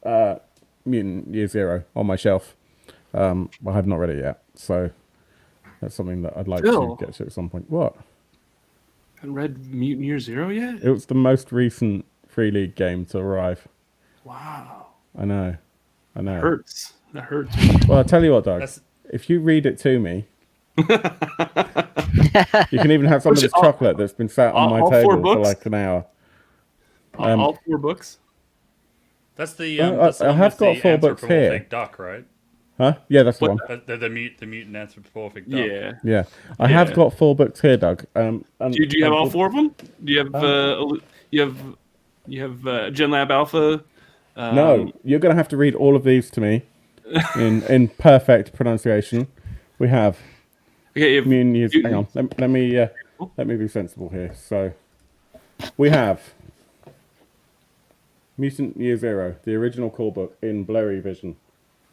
Mutant Year Zero on my shelf. I have not read it yet, so that's something that I'd like to get to at some point. What? Haven't read Mutant Year Zero yet? It was the most recent Free League game to arrive. Wow. I know. That hurts. Well, I'll tell you what, Doug. If you read it to me, you can even have some of this chocolate that's been sat on my table for like an hour. All 4 books? That's the. I have got 4 books here. Duck, right? Huh? Yeah, that's the one. The mutant anthropomorphic duck. Yeah. I have got 4 books here, Doug. Do you have all 4 of them? Do you have Gen Lab Alpha? No, you're going to have to read all of these to me in perfect pronunciation. We have. Okay, hang on. Let me be sensible here. So, we have Mutant Year Zero, the original core book in blurry vision.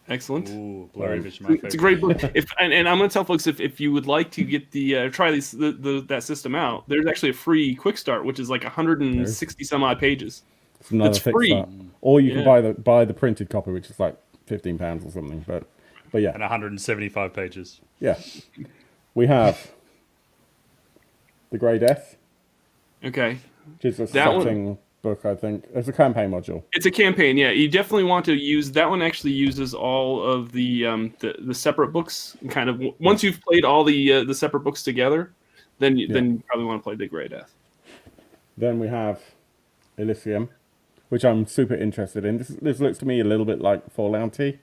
Excellent. Ooh, blurry vision. My favorite. It's a great book. And I'm going to tell folks if you would like to get try that system out, there's actually a free quick start, which is like 160 some odd pages. It's free. Start. Or you can buy the printed copy, which is like £15 or something. But yeah. And 175 pages. Yeah. We have The Grey Death. Okay. Which is a setting book, I think. It's a campaign module. It's a campaign, yeah. You definitely want to use that one. Actually, uses all of the separate books. Kind of once you've played all the separate books together, then you probably want to play Big Ray Death. Then we have Elysium, which I'm super interested in. This looks to me a little bit like Fallout-y,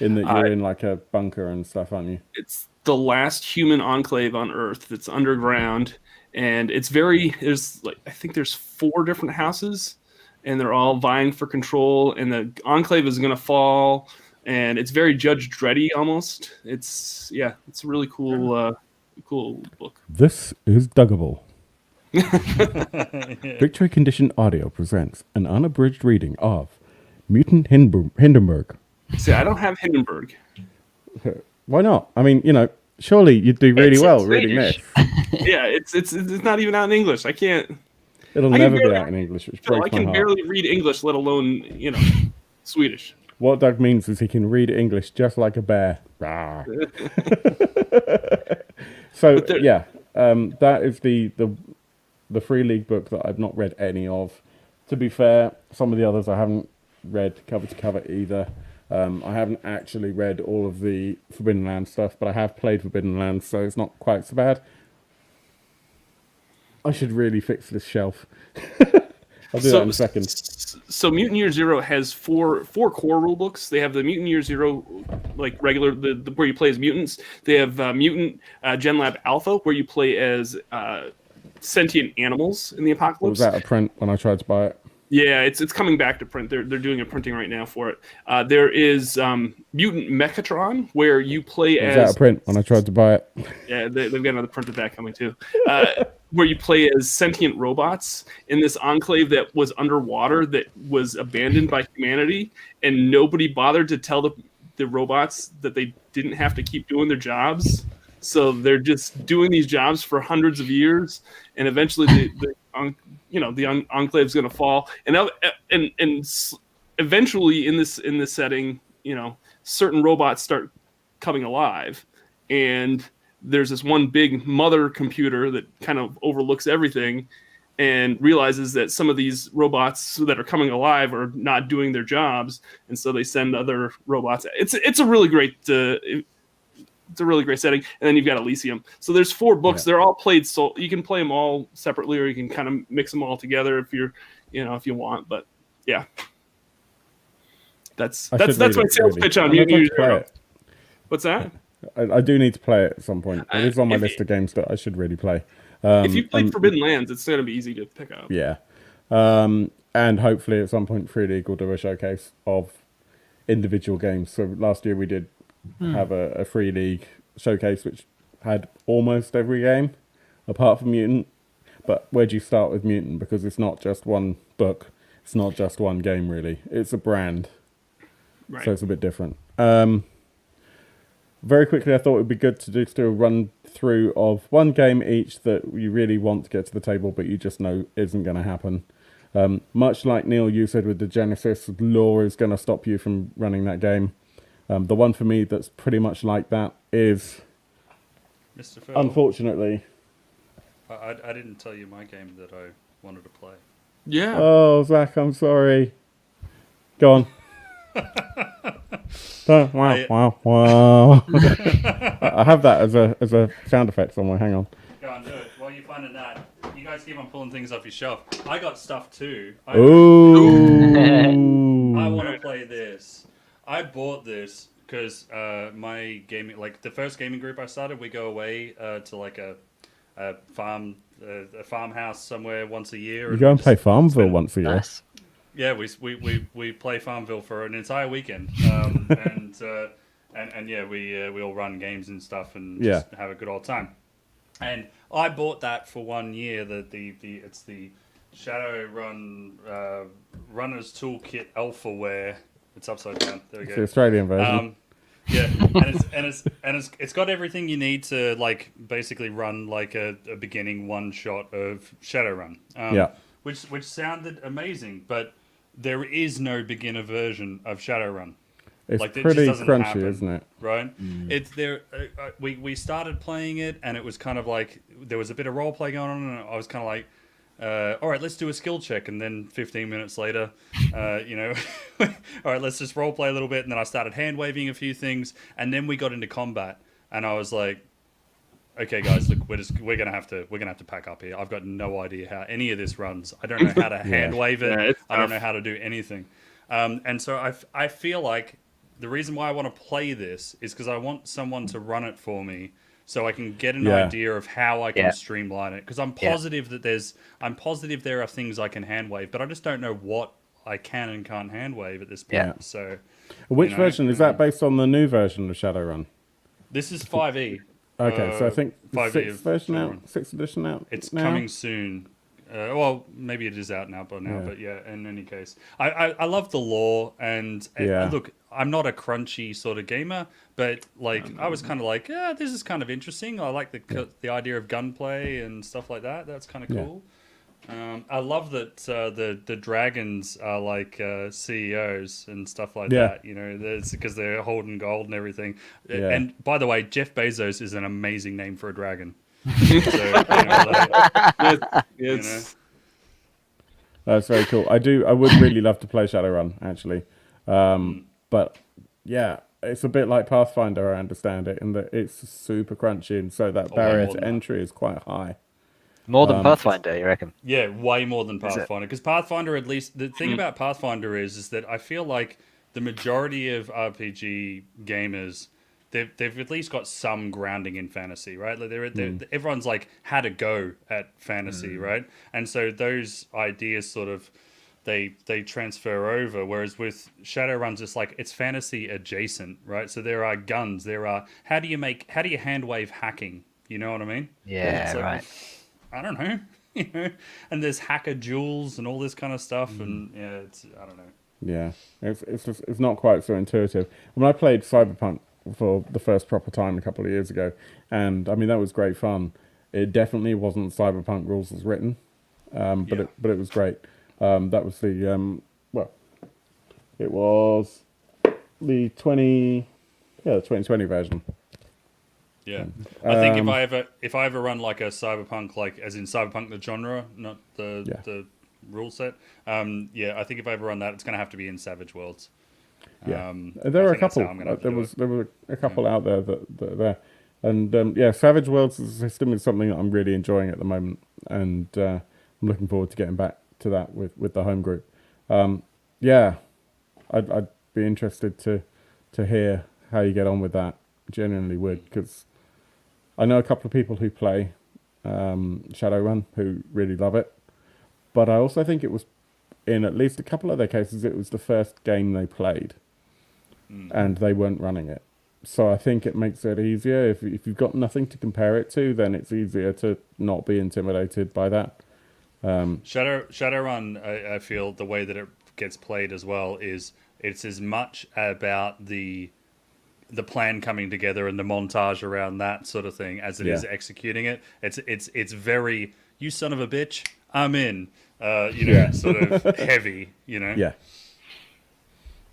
in that you're in like a bunker and stuff, aren't you? It's the last human enclave on Earth that's underground, and I think there's 4 different houses, and they're all vying for control, and the enclave is going to fall, and it's very Judge Dreddy almost. It's a really cool book. This is Duggable. Victory Condition Audio presents an unabridged reading of Mutant Hindenburg. See, I don't have Hindenburg. Why not? I mean, surely you'd do really well reading this. Yeah, it's not even out in English. I can't. It'll never be out in English, which breaks my heart. I can barely read English, let alone Swedish. What Doug means is he can read English just like a bear. So that is the Free League book that I've not read any of. To be fair, some of the others I haven't read cover to cover either. I haven't actually read all of the Forbidden Lands stuff, but I have played Forbidden Lands, so it's not quite so bad. I should really fix this shelf. I'll do that in a second. So Mutant Year Zero has four core rule books. They have the Mutant Year Zero, like regular, the where you play as mutants. They have Mutant Gen Lab Alpha, where you play as sentient animals in the apocalypse. Was that a print when I tried to buy it? Yeah, it's coming back to print. They're doing a printing right now for it. There is Mutant Mechatron, where you play as... Was that a print when I tried to buy it? Yeah, they've got another print of that coming too. Where you play as sentient robots in this enclave that was underwater, that was abandoned by humanity, and nobody bothered to tell the robots that they didn't have to keep doing their jobs. So they're just doing these jobs for hundreds of years, and eventually the enclave is going to fall, and eventually in this setting, certain robots start coming alive, and there's this one big mother computer that kind of overlooks everything, and realizes that some of these robots that are coming alive are not doing their jobs, and so they send other robots. It's a really great. It's a really great setting, and then you've got Elysium. So there's 4 books. Yeah. They're all played. So you can play them all separately, or you can kind of mix them all together if if you want. But yeah, that's my sales pitch on Mutant Year Zero. What's that? I do need to play it at some point. It is on my list of games that I should really play. If you played Forbidden Lands, it's going to be easy to pick up. Yeah, and hopefully at some point Free League will do a showcase of individual games. So last year we did have a Free League showcase which had almost every game apart from Mutant. But where do you start with Mutant? Because it's not just one book, it's not just one game really, it's a brand, right. So it's a bit different. Very quickly, I thought it would be good to do a run through of one game each that you really want to get to the table but you just know isn't going to happen. Much like Neil, you said with the Genesis, lore is going to stop you from running that game. The one for me that's pretty much like that is, Mr. Phil, unfortunately... I didn't tell you my game that I wanted to play. Yeah. Oh, Zach, I'm sorry. Go on. Wow. I have that as a sound effect somewhere. Hang on. Go on, do it. While you're finding that, you guys keep on pulling things off your shelf. I got stuff too. Ooh. I want to play this. I bought this because my gaming, like the first gaming group I started, we go away to like a farmhouse somewhere once a year. You go and play Farmville once a year. Nice. Yeah, we play Farmville for an entire weekend, and yeah, we all run games and stuff and just have a good old time. And I bought that for 1 year. It's the Shadowrun Runner's Toolkit Alphaware. It's upside down. There we go. It's the Australian version. Yeah, and it's got everything you need to like basically run like a beginning one shot of Shadowrun. Which sounded amazing, but there is no beginner version of Shadowrun. It's like, pretty just crunchy, happen, isn't it? Right? It's there. We started playing it, and it was kind of like there was a bit of role play going on, and I was kind of like, all right, let's do a skill check, and then 15 minutes later, all right, let's just role play a little bit, and then I started hand waving a few things, and then we got into combat, and I was like, okay, guys, look, we're gonna have to pack up here. I've got no idea how any of this runs. I don't know how to hand wave it. Yeah, I don't know how to do anything. And so I feel like the reason why I want to play this is because I want someone to run it for me, so I can get an idea of how I can streamline it. Because I'm positive there are things I can hand wave, but I just don't know what I can and can't hand wave at this point. Yeah. So, which version is that based on? The new version of Shadowrun? This is 5e. Okay, so I think 5e sixth version out, 6th edition out. It's now? coming soon. Well, maybe it is out now by now, but yeah. In any case, I love the lore, and look, I'm not a crunchy sort of gamer, but like I was kind of like, yeah, this is kind of interesting. I like the idea of gunplay and stuff like that. That's kind of cool. I love that the dragons are like CEOs and stuff like that. You know, because they're holding gold and everything. And by the way, Jeff Bezos is an amazing name for a dragon. So, that's very cool. I would really love to play Shadowrun actually, but yeah, it's a bit like Pathfinder. I understand it, in that it's super crunchy, and so that barrier to entry is quite high. More than Pathfinder, you reckon? Yeah, way more than Pathfinder. Because Pathfinder, at least, the thing about Pathfinder is that I feel like the majority of RPG gamers, they've at least got some grounding in fantasy, right? Like everyone's like had a go at fantasy, right? And so those ideas sort of they transfer over. Whereas with Shadowrun's, it's like it's fantasy adjacent, right? So there are guns, there are how do you hand wave hacking? You know what I mean? Yeah, so, right. I don't know, and there's hacker jewels and all this kind of stuff, and I don't know. Yeah, it's not quite so intuitive. When I played Cyberpunk for the first proper time a couple of years ago, and I mean that was great fun. It definitely wasn't Cyberpunk rules as written, but it was great. That was the it was the 2020 version. Yeah, I think if I ever run like a Cyberpunk, like as in Cyberpunk the genre, not the rule set. I think if I ever run that, it's going to have to be in Savage Worlds. Yeah, there were a couple. There were a couple out there that are there, and Savage Worlds system is something that I'm really enjoying at the moment, and I'm looking forward to getting back to that with the home group. I'd be interested to hear how you get on with that. Genuinely would, because I know a couple of people who play Shadowrun who really love it, but I also think it was, in at least a couple of their cases, it was the first game they played, and they weren't running it. So I think it makes it easier. If you've got nothing to compare it to, then it's easier to not be intimidated by that. Shadowrun, I feel the way that it gets played as well is it's as much about the plan coming together and the montage around that sort of thing as it is executing it. It's very, you son of a bitch, I'm in, sort of heavy, Yeah,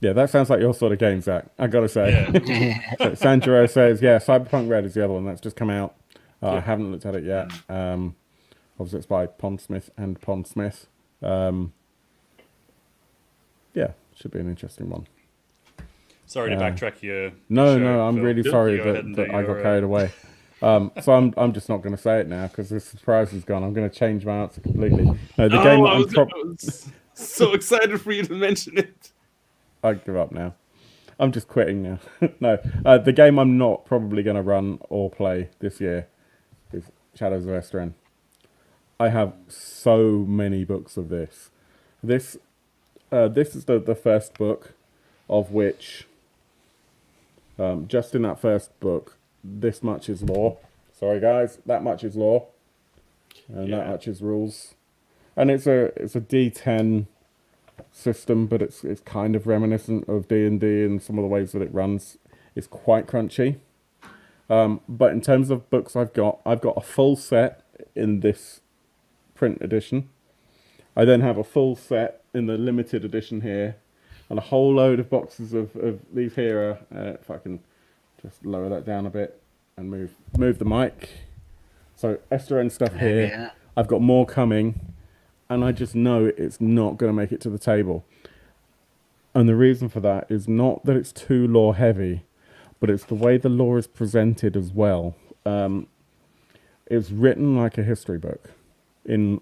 that sounds like your sort of game, Zach. I gotta say. So Sanjuro says, Cyberpunk Red is the other one that's just come out. I haven't looked at it yet. Obviously, it's by Pondsmith and Pondsmith. Should be an interesting one. Sorry to backtrack your. No, I'm really sorry that I got carried away. So I'm just not going to say it now because the surprise is gone. I'm going to change my answer completely. No, the game I was so excited for you to mention it. I give up now. I'm just quitting now. No, the game I'm not probably going to run or play this year is Shadows of Esteren. I have so many books of this. This is the first book, of which. Just in that first book, this much is lore. Sorry, guys, that much is lore, and that much is rules. And it's a D10 system, but it's kind of reminiscent of D&D in some of the ways that it runs. It's quite crunchy. But in terms of books I've got a full set in this print edition. I then have a full set in the limited edition here. And a whole load of boxes of these here. If I can just lower that down a bit and move the mic. So Esteren stuff here. Yeah. I've got more coming, and I just know it's not going to make it to the table. And the reason for that is not that it's too lore heavy, but it's the way the lore is presented as well. it's written like a history book, in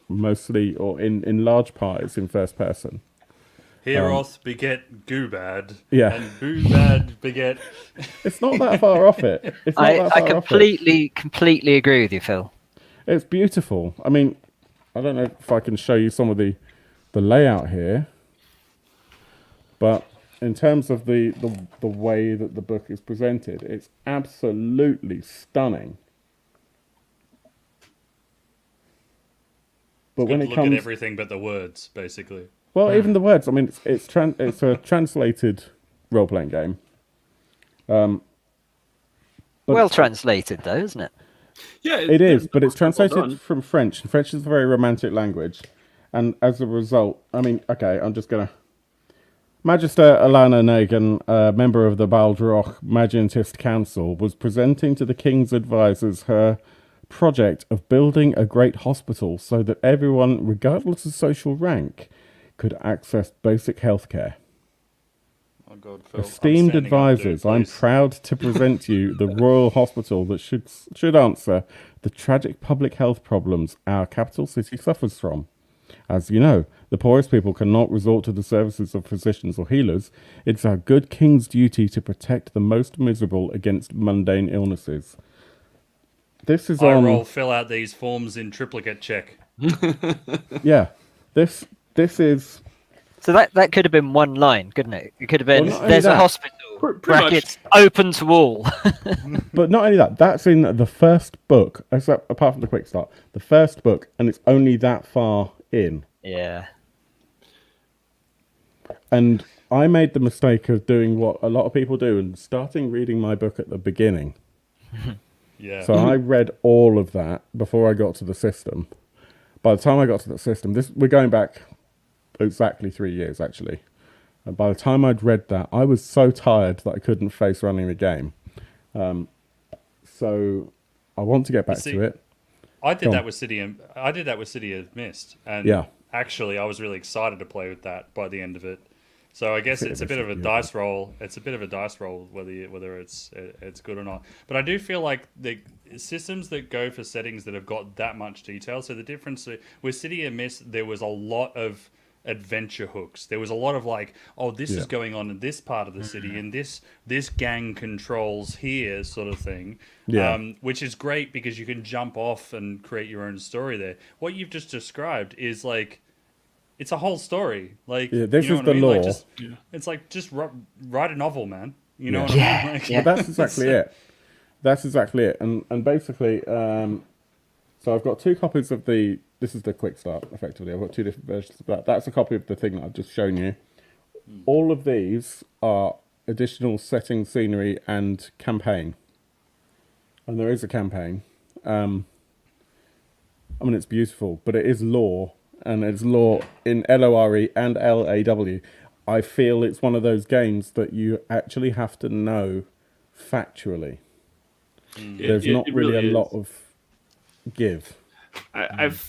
mostly or in large part it's in first person. Heroth beget Goobad, Yeah. and Goobad beget. It's not that far off it. It's not that I far off it. completely agree with you, Phil. It's beautiful. I mean, I don't know if I can show you some of the layout here, but in terms of the way that the book is presented, it's absolutely stunning. But when it look comes at everything but the words, basically. Well, even the words. I mean, it's a translated role-playing game. Well translated, though, isn't it? Yeah, it is, but it's well translated done. from French. And French is a very romantic language, and as a result, I mean, okay, I'm just gonna. Magister Alana Nagan, a member of the Baldroch Magiantist Council, was presenting to the king's advisors her project of building a great hospital so that everyone, regardless of social rank, could access basic healthcare. Oh God, Phil. Esteemed advisors, I'm proud to present you the Royal Hospital that should answer the tragic public health problems our capital city suffers from. As you know, the poorest people cannot resort to the services of physicians or healers. It's our good king's duty to protect the most miserable against mundane illnesses. This is roll, fill out these forms in triplicate check. Yeah, this is. So that could have been one line, couldn't it? It could have been, Well, there's a hospital, brackets, open to all. But not only that, that's in the first book, except apart from the quick start, the first book, and it's only that far in. Yeah. And I made the mistake of doing what a lot of people do and starting reading my book at the beginning. Yeah. So I read all of that before I got to the system. By the time I got to the system, we're going back exactly 3 years, actually. And by the time I'd read that, I was so tired that I couldn't face running the game. So I want to get back to it. I did that with City of Mist, and actually, I was really excited to play with that by the end of it. So I guess it's a bit of a dice roll. It's a bit of a dice roll whether it's good or not. But I do feel like the systems that go for settings that have got that much detail. So the difference with City of Mist, there was a lot of adventure hooks. There was a lot of like, oh, this is going on in this part of the city, and this gang controls here, sort of thing. Which is great because you can jump off and create your own story there. What you've just described is like, it's a whole story. Like, this is the lore. Like it's like just write a novel, man. You know what I mean? Like, well, that's exactly it. That's exactly it. And basically, so I've got 2 copies of the. This is the quick start, effectively. I've got 2 different versions of that. That's a copy of the thing that I've just shown you. All of these are additional setting, scenery, and campaign. And there is a campaign. I mean, it's beautiful, but it is lore. And it's lore in LORE and LAW. I feel it's one of those games that you actually have to know factually. There's not really a lot of give.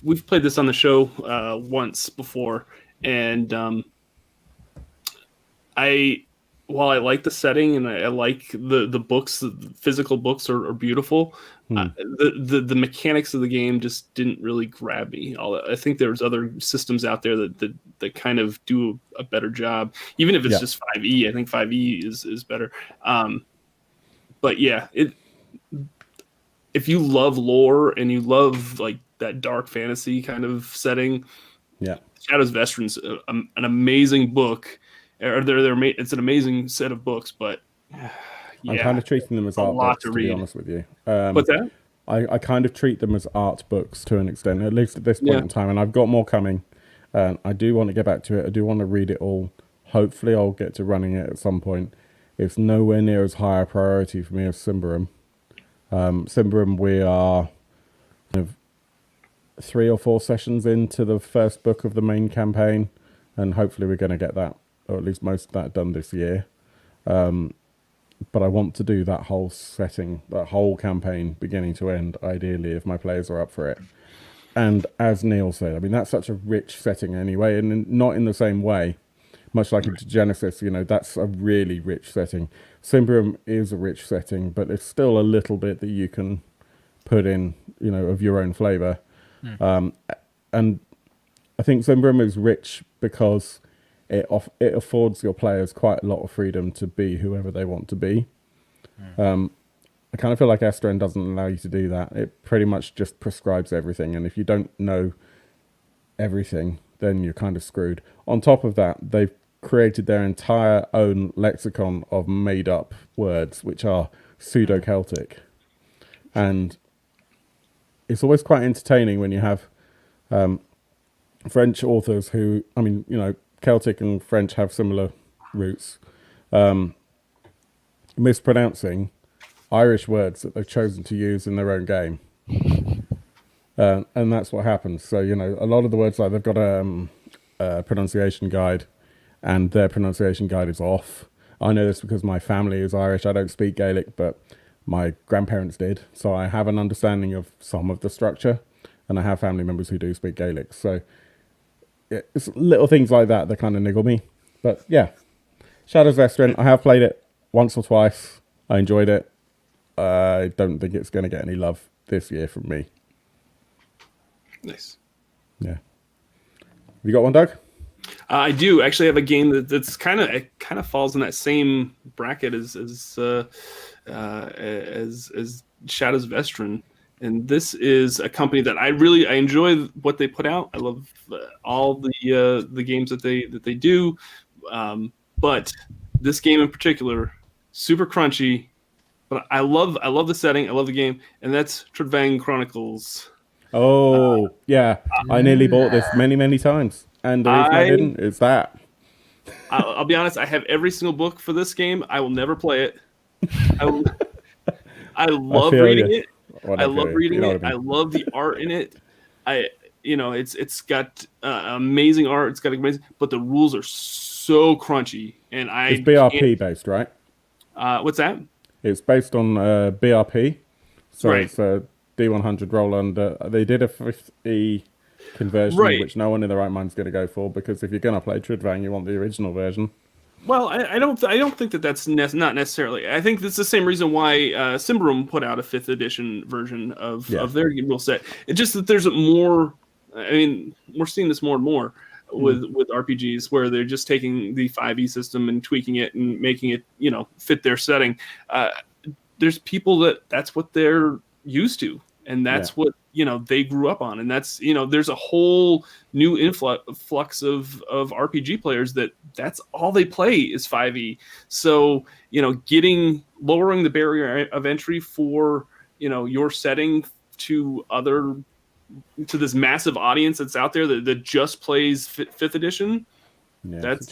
We've played this on the show once before, and while I like the setting and I like the books, the physical books are beautiful. The mechanics of the game just didn't really grab me. I think there's other systems out there that kind of do a better job. Even if it's just 5e, I think 5e is better. But yeah, if you love lore and you love like that dark fantasy kind of setting, Shadows of Estron's an amazing book. It's an amazing set of books, but I'm kind of treating them as art books, to be honest with you. What's that? I kind of treat them as art books to an extent, at least at this point in time, and I've got more coming. I do want to get back to it. I do want to read it all. Hopefully I'll get to running it at some point. It's nowhere near as high a priority for me as Symbaroum. Symbaroum, we are kind of 3 or 4 sessions into the first book of the main campaign, and hopefully we're going to get that, or at least most of that, done this year. But I want to do that whole setting, that whole campaign, beginning to end, ideally, if my players are up for it. And as Neil said, I mean, that's such a rich setting anyway, and not in the same way, much like in Genesis, that's a really rich setting. Symbaroum is a rich setting, but it's still a little bit that you can put in, of your own flavor. And I think Zimbabwe is rich because it affords your players quite a lot of freedom to be whoever they want to be. I kind of feel like Esteren doesn't allow you to do that. It pretty much just prescribes everything, and if you don't know everything, then you're kind of screwed. On top of that, they've created their entire own lexicon of made-up words, which are pseudo-Celtic. And it's always quite entertaining when you have French authors who, Celtic and French have similar roots, mispronouncing Irish words that they've chosen to use in their own game. And that's what happens. So, a lot of the words, like they've got a pronunciation guide, and their pronunciation guide is off. I know this because my family is Irish. I don't speak Gaelic, but my grandparents did. So I have an understanding of some of the structure, and I have family members who do speak Gaelic. So it's little things like that that kind of niggle me. But yeah, Shadows of Esteren, I have played it once or twice. I enjoyed it. I don't think it's going to get any love this year from me. Nice. Yeah. You got one, Doug? I do actually have a game that's kind of falls in that same bracket as Shadows of Esteren, and this is a company that I enjoy what they put out. I love all the games that they do, but this game in particular, super crunchy. But I love the setting. I love the game, and that's Trudvang Chronicles. Oh, yeah. I nearly bought this many times. And the reason I didn't is that. I'll be honest, I have every single book for this game. I will never play it. I love reading it. I love reading it. I love the art in it. It's got amazing art. It's got amazing, but the rules are so crunchy. And it's BRP based, right? What's that? It's based on BRP. So right. It's a D100 roll under. They did a 50 conversion, which no one in the right mind is going to go for, because if you're going to play Trudvang, you want the original version. Well, I don't think that's not necessarily. I think that's the same reason why Symbaroum put out a 5th edition version of their rule set. It's just that there's more. I mean, we're seeing this more and more with RPGs where they're just taking the 5e system and tweaking it and making it fit their setting. There's people that's what they're used to, and that's what they grew up on, and that's there's a whole new influx of RPG players that's all they play is 5e. So lowering the barrier of entry for your setting to this massive audience that's out there that just plays 5th edition. That's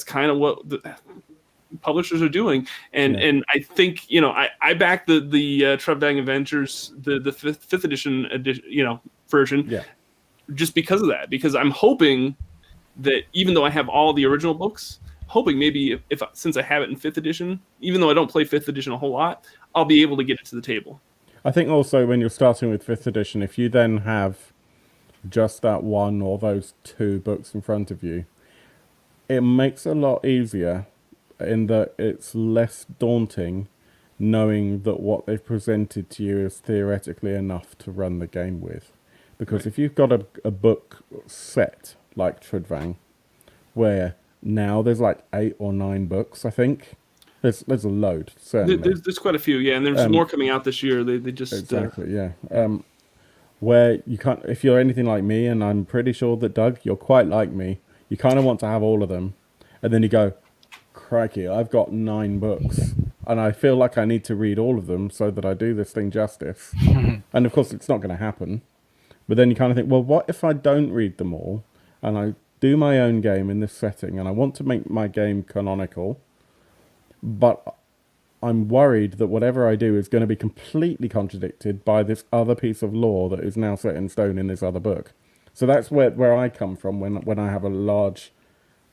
kind of what the publishers are doing, and I think I back the Trudvang Adventures, the 5th edition version, just because of that. Because I'm hoping that even though I have all the original books, maybe if since I have it in 5th edition, even though I don't play 5th edition a whole lot, I'll be able to get it to the table. I think also when you're starting with 5th edition, if you then have just that one or those 2 books in front of you, it makes it a lot easier in that it's less daunting knowing that what they've presented to you is theoretically enough to run the game with. Because if you've got a book set like Trudvang, where now there's like 8 or 9 books, I think. There's a load, certainly. There's quite a few, and there's more coming out this year. They just exactly, where you can't, if you're anything like me, and I'm pretty sure that Doug, you're quite like me, you kind of want to have all of them, and then you go, crikey, I've got 9 books, and I feel like I need to read all of them so that I do this thing justice. And of course, it's not going to happen. But then you kind of think, well, what if I don't read them all, and I do my own game in this setting, and I want to make my game canonical, but I'm worried that whatever I do is going to be completely contradicted by this other piece of lore that is now set in stone in this other book. So that's where I come from when I have a large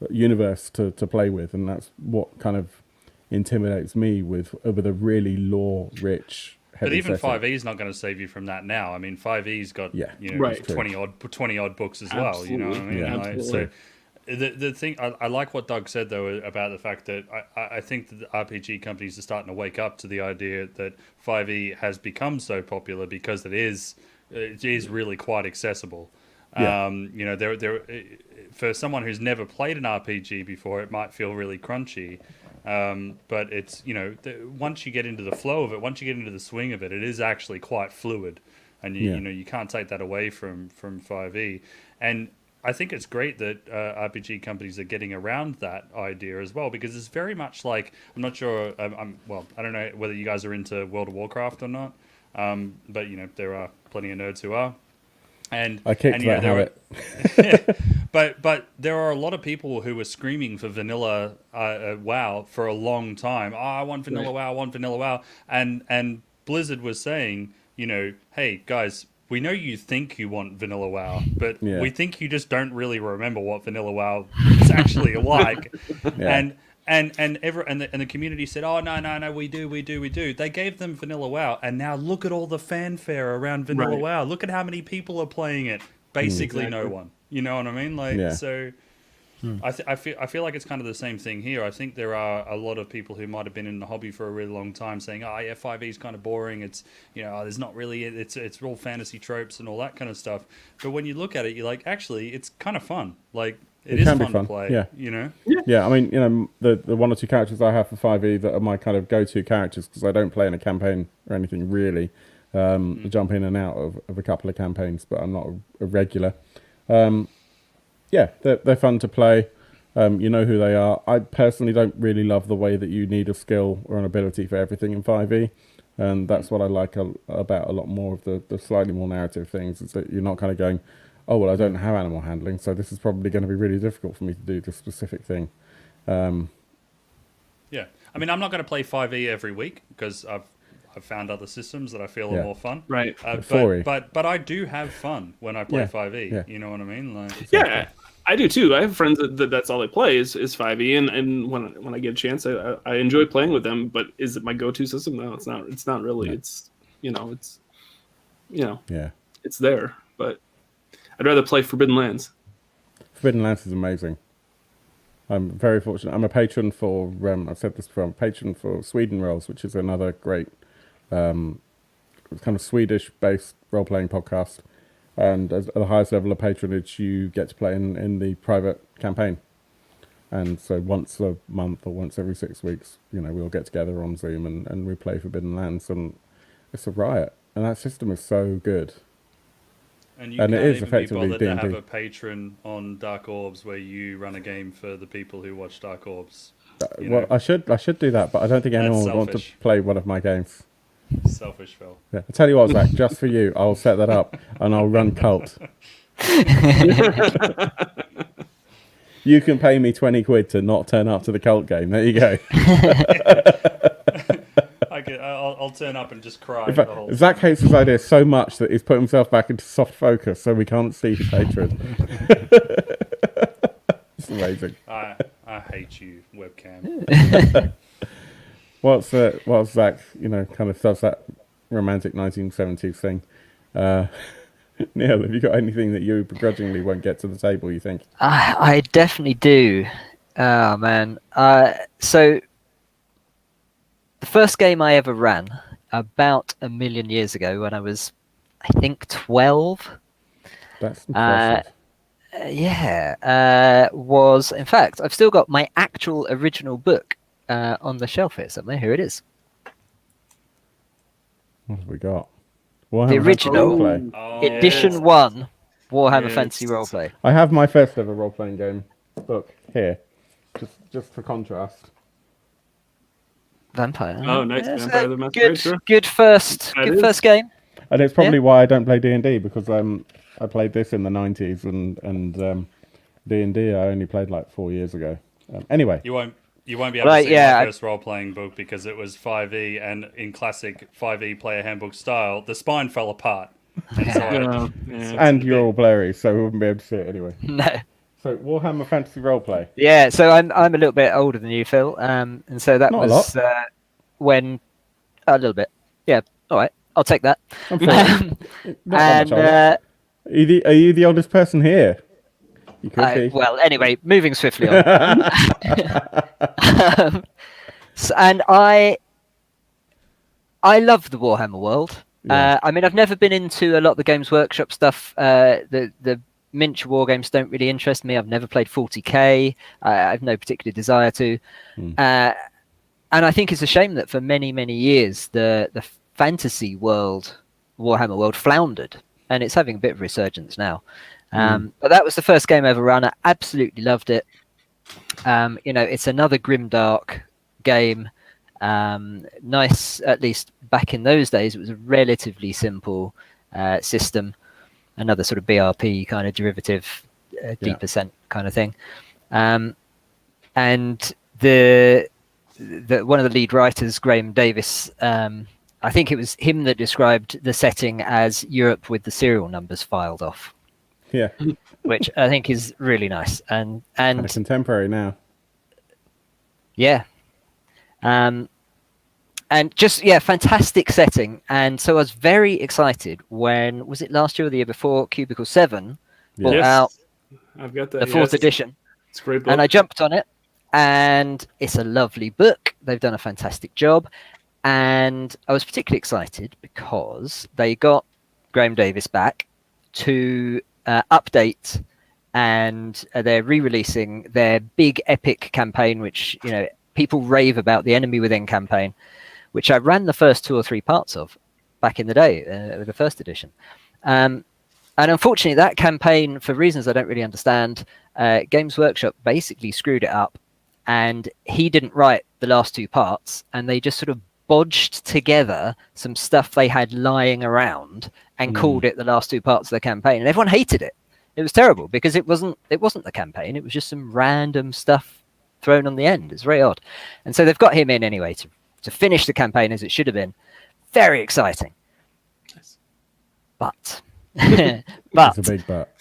universe to play with, and that's what kind of intimidates me with a really lore-rich heavy But even setting. 5e is not going to save you from that now. I mean, 5e's got 20 odd books as well. Absolutely. You know what I mean? Yeah, so The thing I like what Doug said though about the fact that I think that the RPG companies are starting to wake up to the idea that 5e has become so popular because it is really quite accessible. Yeah. There for someone who's never played an RPG before, it might feel really crunchy. But it's once you get into the flow of it, once you get into the swing of it, it is actually quite fluid, and you can't take that away from 5e. And I think it's great that RPG companies are getting around that idea as well, because it's very much like, I'm not sure, I don't know whether you guys are into World of Warcraft or not, but there are plenty of nerds who are. And I kicked that habit. But there are a lot of people who were screaming for vanilla WoW for a long time. Oh, I want vanilla WoW, I want vanilla WoW. And Blizzard was saying, hey guys, we know you think you want vanilla WoW, but we think you just don't really remember what vanilla WoW is actually like. And the community said, oh no, we do. They gave them vanilla WoW, and now look at all the fanfare around vanilla WoW. Look at how many people are playing it. Basically, no one. You know what I mean? So. I feel like it's kind of the same thing here. I think there are a lot of people who might have been in the hobby for a really long time saying, "Oh yeah, 5e is kind of boring. It's there's not really it's all fantasy tropes and all that kind of stuff." But when you look at it, you're like, actually, it's kind of fun. Like it is fun to play. Yeah. Yeah. I mean, the one or two characters I have for 5e that are my kind of go-to characters, because I don't play in a campaign or anything really. I jump in and out of a couple of campaigns, but I'm not a regular. Yeah, they're fun to play. You know who they are. I personally don't really love the way that you need a skill or an ability for everything in 5e. And that's what I like about a lot more of the slightly more narrative things, is that you're not kind of going, oh, well, I don't have animal handling, so this is probably going to be really difficult for me to do this specific thing. Yeah. I mean, I'm not going to play 5e every week because I've found other systems that I feel are more fun. Right. But I do have fun when I play 5e. Yeah. You know what I mean? Like, yeah, I do too. I have friends that's all they play is 5e, and when I get a chance, I enjoy playing with them. But is it my go-to system? No, it's not. It's not really. No. It's there. But I'd rather play Forbidden Lands. Forbidden Lands is amazing. I'm very fortunate. I'm a patron for, I've said this before, I'm a patron for Sweden Rolls, which is another great kind of Swedish-based role-playing podcast. And at the highest level of patronage, you get to play in the private campaign. And so once a month or once every 6 weeks, we'll get together on Zoom and we play Forbidden Lands. And it's a riot. And that system is so good. And it is effectively D&D. To have a patron on Dark Orbs where you run a game for the people who watch Dark Orbs. Well, I should do that, but I don't think anyone would want to play one of my games. Selfish, Phil. Yeah. I'll tell you what, Zach, just for you, I'll set that up and I'll run Cult. You can pay me 20 quid to not turn up to the Cult game. There you go. I'll turn up and just cry. In fact, Zach hates his idea so much that he's put himself back into soft focus so we can't see his hatred. It's amazing. I hate you, webcam. Whilst Zach, kind of does that romantic 1970s thing. Neil, have you got anything that you begrudgingly won't get to the table, you think? I definitely do. Oh, man. So the first game I ever ran about 1 million years ago when I was, I think, 12. That's impressive. Was, in fact, I've still got my actual original book on the shelf here somewhere. Here it is. What have we got? The original edition 1 Warhammer Fantasy Roleplay. I have my first ever role-playing game book here, just for contrast. Vampire. Oh, nice. Vampire the Masquerade. Good first game. And it's probably why I don't play D&D, because I played this in the 90s and D&D I only played like 4 years ago. Anyway. You won't be able to see my first role-playing book because it was 5e, and in classic 5e player handbook style, the spine fell apart. And you're all blurry, so we wouldn't be able to see it anyway. No. So Warhammer Fantasy Roleplay. Yeah, so I'm a little bit older than you, Phil, and so that Not was when a little bit. Yeah, all right, I'll take that. Not that much older. Are you the oldest person here? You could be. Well, anyway, moving swiftly on. And I love the Warhammer world. Yeah. I mean, I've never been into a lot of the Games Workshop stuff. The miniature war games don't really interest me. I've never played 40k. I have no particular desire to. And I think it's a shame that for many, many years the fantasy world, Warhammer world, floundered, and it's having a bit of resurgence now. But that was the first game I ever run. I absolutely loved it. It's another grimdark game. Nice, at least back in those days, it was a relatively simple system. Another sort of BRP kind of derivative, D% kind of thing. And the one of the lead writers, Graham Davis, I think it was him that described the setting as Europe with the serial numbers filed off. Yeah, which I think is really nice and kind of contemporary now. Yeah, and just fantastic setting. And so I was very excited when, was it last year or the year before, Cubicle 7 brought out I've got the fourth edition. It's a great book. And I jumped on it, and it's a lovely book. They've done a fantastic job. And I was particularly excited because they got Graham Davis back to update, and they're re-releasing their big epic campaign, which people rave about, the Enemy Within campaign, which I ran the first 2 or 3 parts of back in the day with the first edition. And unfortunately, that campaign, for reasons I don't really understand, Games Workshop basically screwed it up, and he didn't write the last 2 parts, and they just sort of bodged together some stuff they had lying around and called it the last 2 parts of the campaign, and everyone hated it. It was terrible because it wasn't the campaign. It was just some random stuff thrown on the end. It's very odd. And so they've got him in anyway to finish the campaign as it should have been. Very exciting. Nice. But It's a big but.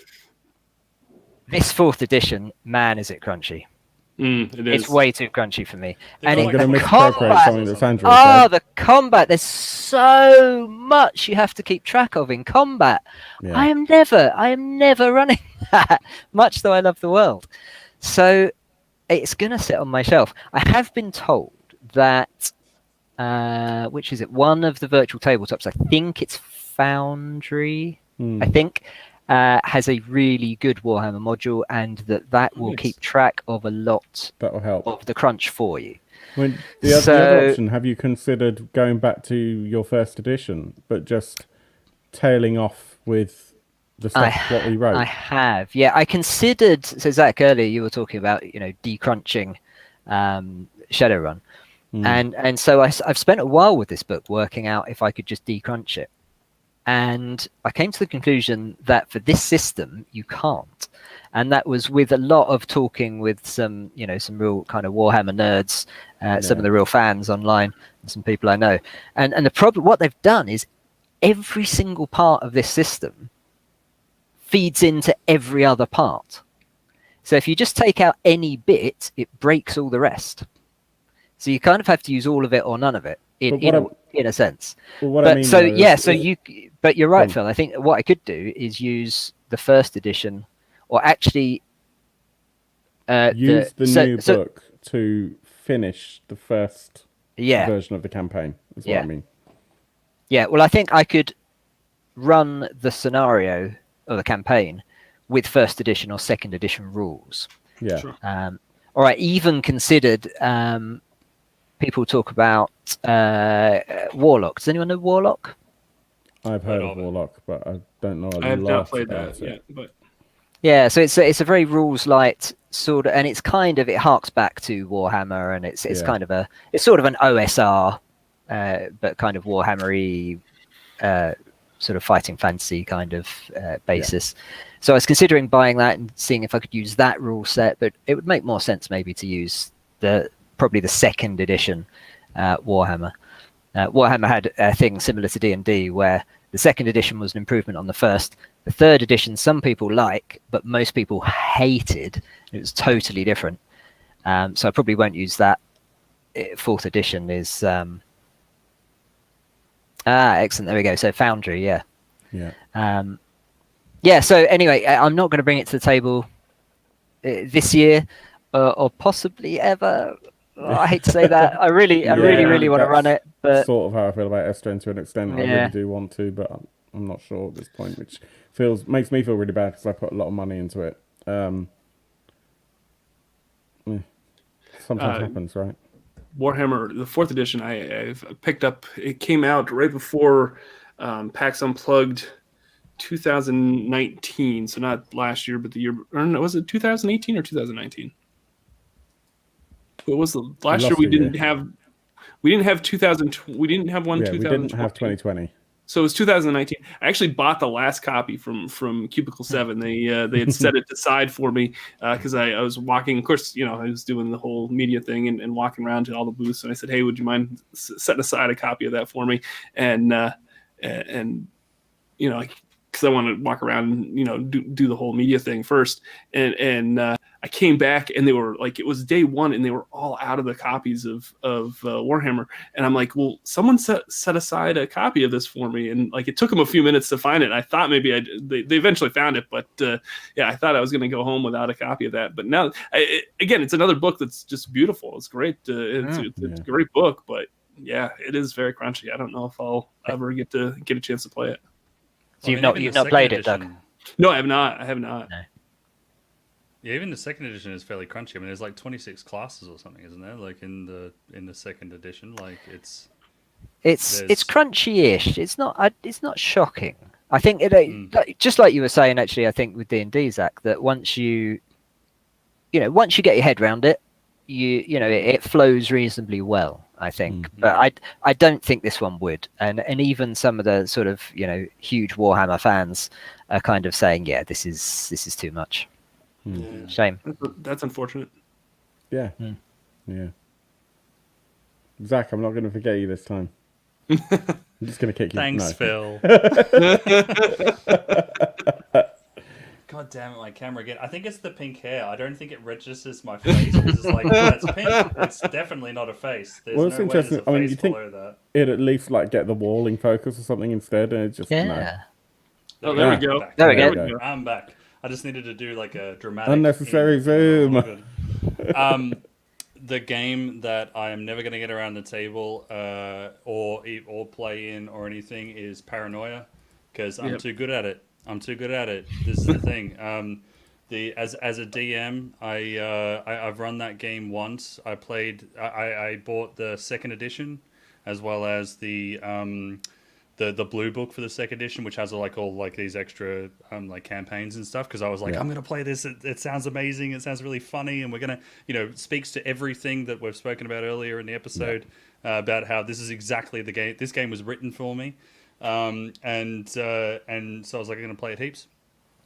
This 4th edition, man, is it crunchy. It is. It's way too crunchy for me. I'm And going to the misappropriate combat, something that Sandra said. the combat, there's so much you have to keep track of in combat. Yeah. I am never running that, much though I love the world. So it's going to sit on my shelf. I have been told that, which is it? One of the virtual tabletops, I think it's Foundry, I think, has a really good Warhammer module, and that will keep track of a lot That'll help. of the crunch for you. When the other option, have you considered going back to your first edition, but just tailing off with the stuff what we wrote? I have, yeah. I considered. So Zach, earlier you were talking about decrunching Shadowrun, and so I've spent a while with this book working out if I could just decrunch it. And I came to the conclusion that for this system, you can't. And that was with a lot of talking with some real kind of Warhammer nerds, some of the real fans online, and some people I know. And the problem, what they've done is every single part of this system feeds into every other part. So if you just take out any bit, it breaks all the rest. So you kind of have to use all of it or none of it in a sense. But you're right, Phil. I think what I could do is use the first edition, or actually use the new book to finish the first version of the campaign. Is what I mean. Yeah. Well, I think I could run the scenario of the campaign with first edition or second edition rules. Yeah. Sure. Or I even considered. People talk about Warlock. Does anyone know Warlock? I've heard of Warlock, but I don't know. I have not played that yet, but yeah. So it's a very rules light sort of, and it's kind of, it harks back to Warhammer, and it's kind of it's sort of an OSR, but kind of Warhammer-y, sort of fighting fantasy kind of basis. So I was considering buying that and seeing if I could use that rule set, but it would make more sense maybe to use probably the second edition Warhammer. Warhammer had a thing similar to D&D where the second edition was an improvement on the first. The third edition, some people like, but most people hated. It was totally different. So I probably won't use that. Fourth edition is... excellent. There we go. So Foundry, yeah. So anyway, I'm not going to bring it to the table this year, or possibly ever. I hate to say that. I really want to run it, but sort of how I feel about Esther to an extent. I really do want to, but I'm not sure at this point, which makes me feel really bad because I put a lot of money into it. Sometimes happens, right? Warhammer, the 4th edition, I've picked up. It came out right before PAX Unplugged 2019, so not last year, but the year. Or no, was it 2018 or 2019? What was the last year? We didn't have 2000. We didn't have one. Yeah, we didn't have 2020. So it was 2019. I actually bought the last copy from Cubicle 7. They had set it aside for me because I was walking. Of course, I was doing the whole media thing and walking around to all the booths. And I said, "Hey, would you mind setting aside a copy of that for me?" And because I want to walk around and do the whole media thing first. And I came back and they were like, it was day one and they were all out of the copies of Warhammer. And I'm like, well, someone set aside a copy of this for me. And like, it took them a few minutes to find it. I thought maybe they eventually found it, but I thought I was going to go home without a copy of that. But now, again, it's another book that's just beautiful. It's great. It's a great book, but yeah, it is very crunchy. I don't know if I'll ever get a chance to play it. So you've not played it, Doug? No, I have not. No. Yeah, even the 2nd edition is fairly crunchy. I mean, there's like 26 classes or something, isn't there? Like in the 2nd edition, like it's crunchy-ish. It's not shocking. I think just like you were saying, actually, I think with D&D, Zach, that once you get your head around it, it flows reasonably well. I think, but I don't think this one would, and even some of the sort of huge Warhammer fans are kind of saying, yeah, this is too much. Shame. That's unfortunate. Yeah. Yeah. Zach, I'm not going to forget you this time. I'm just going to kick you. Thanks, Phil. God damn it, my camera again. I think it's the pink hair. I don't think it registers my face. It's like, that's pink. It's definitely not a face. There's it's no interesting. Way there's a face below that. It'd at least like get the wall in focus or something instead, and it just no. Oh, there we go. There we go. I'm back. I just needed to do like a dramatic unnecessary zoom. The game that I am never going to get around the table or play in or anything is Paranoia, because I'm too good at it. This is the thing. As a DM, I've run that game once. I bought the 2nd edition as well as the blue book for the 2nd edition, which has all these extra like campaigns and stuff. Because I was like, I'm gonna play this. It sounds amazing. It sounds really funny, and we're gonna speaks to everything that we've spoken about earlier in the episode about how this is exactly the game. This game was written for me. And so I was like, I'm going to play it heaps.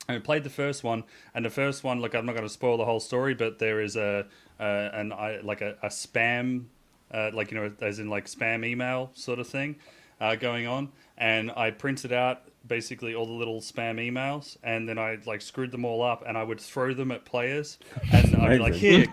I played the first one, and the first one, look, I'm not going to spoil the whole story, but there is a spam, as in like spam email sort of thing, going on. And I printed out basically all the little spam emails, and then I like screwed them all up, and I would throw them at players, and I'd be like, here,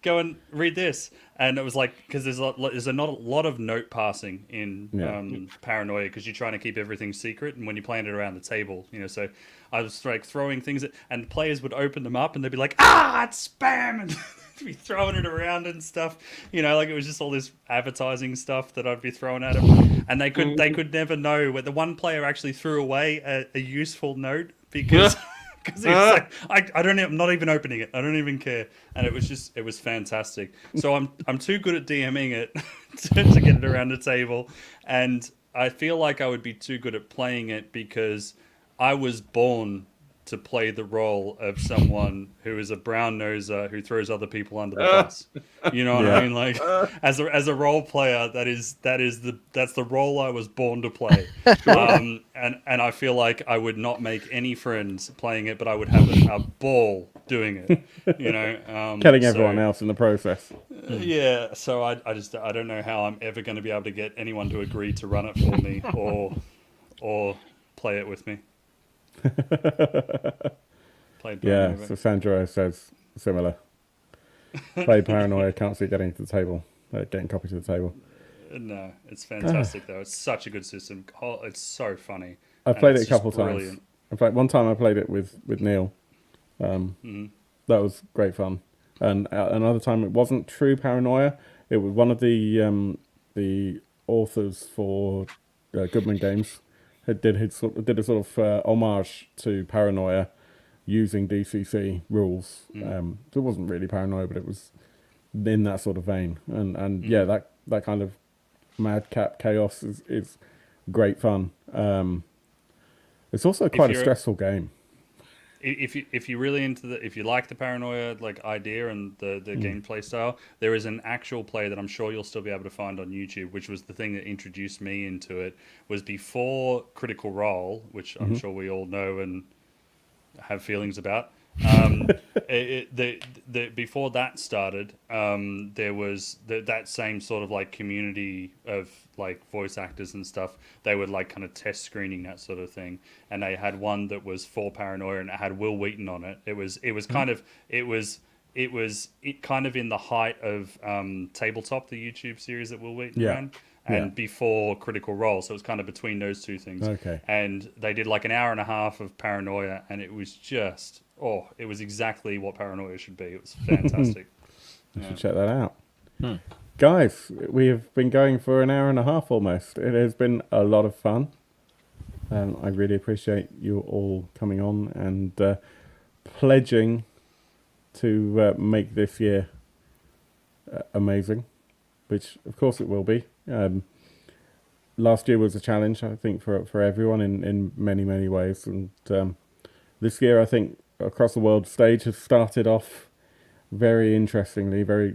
go and read this. And it was like, because there's not a lot of note passing in Paranoia, because you're trying to keep everything secret, and when you're playing it around the table, so I was like throwing things and players would open them up and they'd be like, it's spam, and be throwing it around and stuff, like it was just all this advertising stuff that I'd be throwing at them, and they could never know. Where the one player actually threw away a useful note because because it's like I'm not even opening it. I don't even care, and it was fantastic. So I'm too good at DMing it to get it around the table, and I feel like I would be too good at playing it because I was born to play the role of someone who is a brown noser who throws other people under the bus. You know what I mean? Like as a role player, that's the role I was born to play. And I feel like I would not make any friends playing it, but I would have a ball doing it. Killing everyone else in the process. Yeah. So I don't know how I'm ever going to be able to get anyone to agree to run it for me or play it with me. So Sandro says similar. Play Paranoia, can't see getting to the table, getting copy to the table. No, it's fantastic though. It's such a good system. It's so funny. I've played it a couple times. In fact, one time I played it with Neil. That was great fun. And another time, it wasn't true paranoia. It was one of the authors for Goodman Games did a sort of homage to paranoia using DCC rules. It wasn't really paranoia, but it was in that sort of vein. And yeah, that kind of madcap chaos is great fun. It's also quite a stressful game. If you're really into if you like the paranoia like idea and the gameplay style, there is an actual play that I'm sure you'll still be able to find on YouTube, which was the thing that introduced me into it. Was before Critical Role, which I'm sure we all know and have feelings about. Before that started, there was that same sort of like community of like voice actors and stuff. They would like kind of test screening that sort of thing, and they had one that was for paranoia and it had Will Wheaton on it. It was kind of in the height of Tabletop, the YouTube series that Will Wheaton ran. And before Critical Role, so it was kind of between those two things. Okay. And they did like an hour and a half of paranoia, and it was just it was exactly what paranoia should be. It was fantastic. I should check that out. Guys, we have been going for an hour and a half almost. It has been a lot of fun. I really appreciate you all coming on and pledging to make this year amazing, which of course it will be. Last year was a challenge, I think, for everyone in many, many ways. And this year, I think, across the world stage has started off very interestingly, very,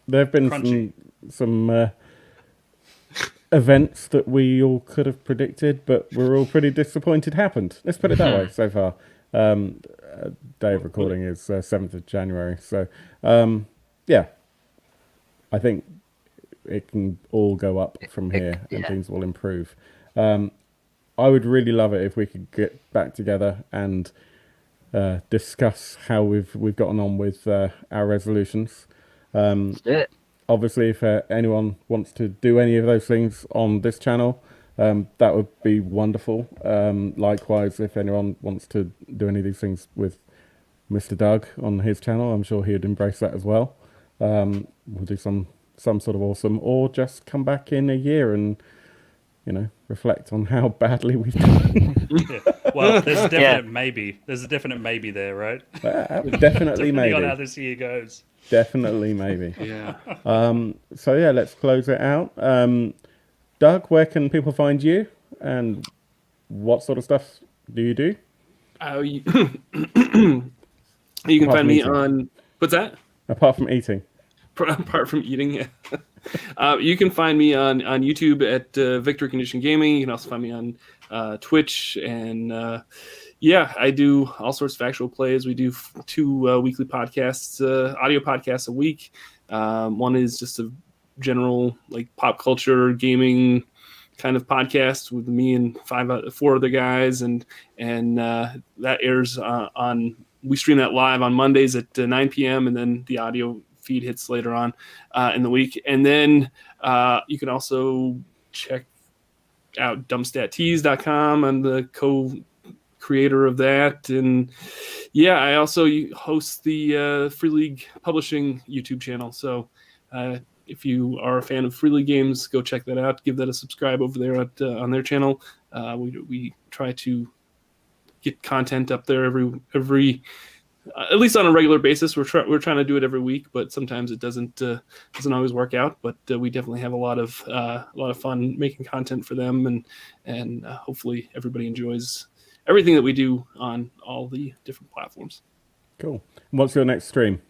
there have been some events that we all could have predicted, but we're all pretty disappointed happened. Let's put it that way so far. Day of recording is 7th of January. So, yeah, I think it can all go up from here and things will improve. I would really love it if we could get back together and discuss how we've gotten on with our resolutions. Obviously, if anyone wants to do any of those things on this channel, that would be wonderful. Likewise, if anyone wants to do any of these things with Mr. Doug on his channel, I'm sure he'd embrace that as well. We'll do some sort of awesome, or just come back in a year and reflect on how badly we've done. Well, there's a definite maybe. There's a definite maybe there, right? Definitely maybe. On how this year goes. Definitely maybe. Yeah. So yeah, let's close it out. Doug, where can people find you, and what sort of stuff do you do? You can find me on. What's that? Apart from eating. Apart from eating, yeah. You can find me on YouTube at Victory Condition Gaming. You can also find me on Twitch, and I do all sorts of actual plays. We do 2 weekly podcasts, audio podcasts a week. One is just a general like pop culture gaming kind of podcast with me and 4 other guys, and that airs on. We stream that live on Mondays at 9 p.m. and then the audio feed hits later on in the week. And then you can also check out dumbstattease.com. I'm the co-creator of that. And I also host the Free League Publishing YouTube channel. So if you are a fan of Free League games, go check that out. Give that a subscribe over there on their channel. We try to get content up there every at least on a regular basis. We're trying to do it every week, but sometimes it doesn't always work out. But we definitely have a lot of fun making content for them, and hopefully everybody enjoys everything that we do on all the different platforms. Cool. What's your next stream?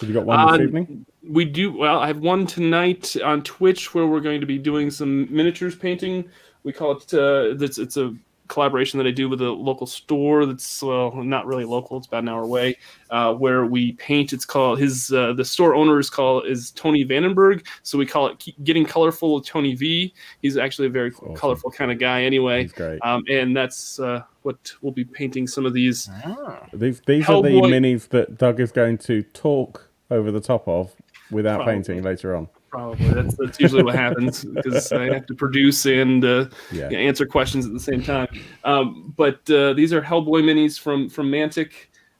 Have you got one this evening? We do. Well, I have one tonight on Twitch where we're going to be doing some miniatures painting. We call it. It's a collaboration that I do with a local store that's not really local, it's about an hour away, where we paint. It's called the store owner is Tony Vandenberg, so we call it Getting Colorful with Tony V. He's actually a very colorful kind of guy anyway. He's great. And that's what we'll be painting some of these. These are the minis that Doug is going to talk over the top of without painting later on. Probably that's usually what happens because I have to produce and answer questions at the same time. But these are Hellboy minis from Mantic.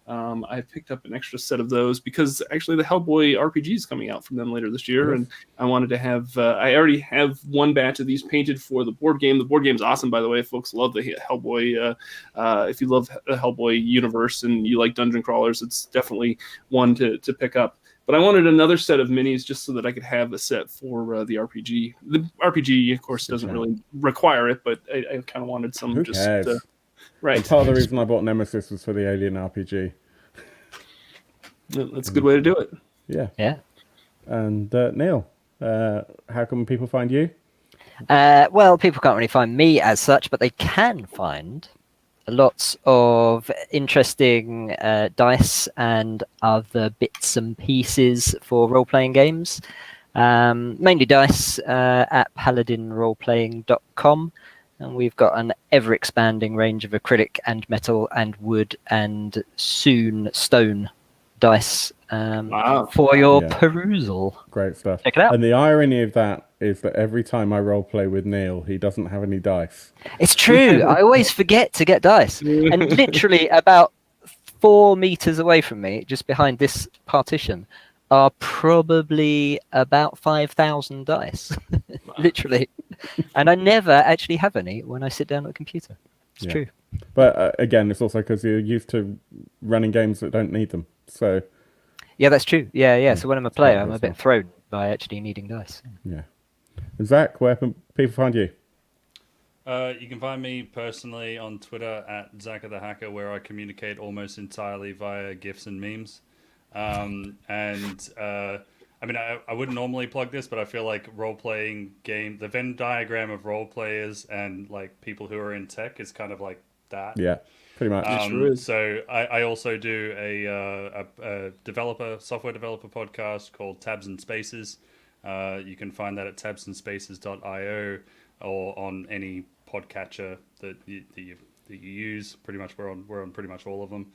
I picked up an extra set of those because actually the Hellboy RPG is coming out from them later this year, and I wanted to have. I already have one batch of these painted for the board game. The board game's awesome, by the way. Folks love the Hellboy. If you love the Hellboy universe and you like dungeon crawlers, it's definitely one to pick up. But I wanted another set of minis just so that I could have a set for the RPG. The RPG, of course, doesn't really require it, but I kind of wanted some. Who cares? Right. And part of the reason I bought Nemesis was for the Alien RPG. That's a good way to do it. Yeah. Yeah. And Neil, how can people find you? Well, people can't really find me as such, but they can find lots of interesting dice and other bits and pieces for role-playing games. Mainly dice at paladinroleplaying.com. And we've got an ever-expanding range of acrylic and metal and wood and soon stone dice for your perusal. Great stuff. Check it out. And the irony of that is that every time I roleplay with Neil, he doesn't have any dice. It's true. I always forget to get dice. And literally about 4 meters away from me, just behind this partition, are probably about 5,000 dice. Literally. And I never actually have any when I sit down at the computer. It's true. But again, it's also because you're used to running games that don't need them. So yeah, that's true. Yeah. So when I'm a player, I'm a bit thrown by actually needing dice. Yeah. Zach, where can people find you? You can find me personally on Twitter at Zach the Hacker, where I communicate almost entirely via GIFs and memes. I mean, I wouldn't normally plug this, but I feel like role-playing game, the Venn diagram of role players and like people who are in tech is kind of like that. Yeah, pretty much. So I also do a software developer podcast called Tabs and Spaces. You can find that at tabsandspaces.io or on any podcatcher that you use. Pretty much, we're on pretty much all of them.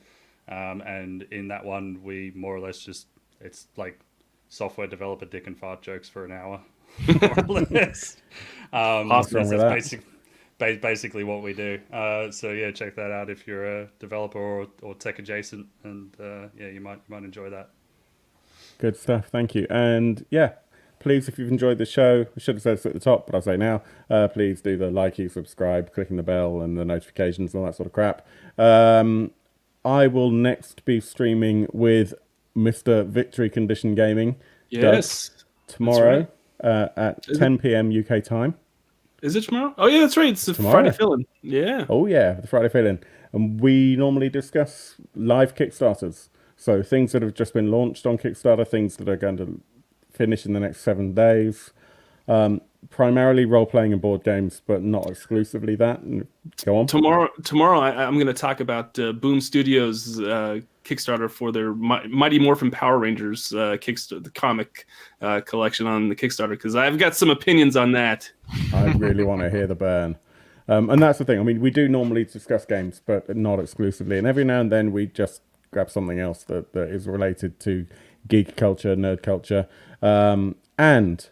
And in that one, we more or less it's like software developer dick and fart jokes for an hour, more or less. That's basically what we do. So yeah, check that out if you're a developer or tech adjacent, and you might enjoy that. Good stuff. Thank you. And yeah, please, if you've enjoyed the show, I should have said this at the top, but I'll say now, please do the likey, subscribe, clicking the bell and the notifications and all that sort of crap. I will next be streaming with Mr. Victory Condition Gaming. Yes. Tomorrow at 10 p.m. UK time. Is it tomorrow? Oh, yeah, that's right. It's the Friday fill-in. Yeah. Oh, yeah, the Friday fill-in. And we normally discuss live Kickstarters. So things that have just been launched on Kickstarter, things that are going to finish in the next 7 days. Primarily role-playing and board games, but not exclusively that. Go on. Tomorrow, I'm going to talk about Boom Studios' Kickstarter for their Mighty Morphin Power Rangers the comic collection on the Kickstarter, because I've got some opinions on that. I really want to hear the burn. And that's the thing. I mean, we do normally discuss games, but not exclusively. And every now and then we just grab something else that is related to geek culture, nerd culture. And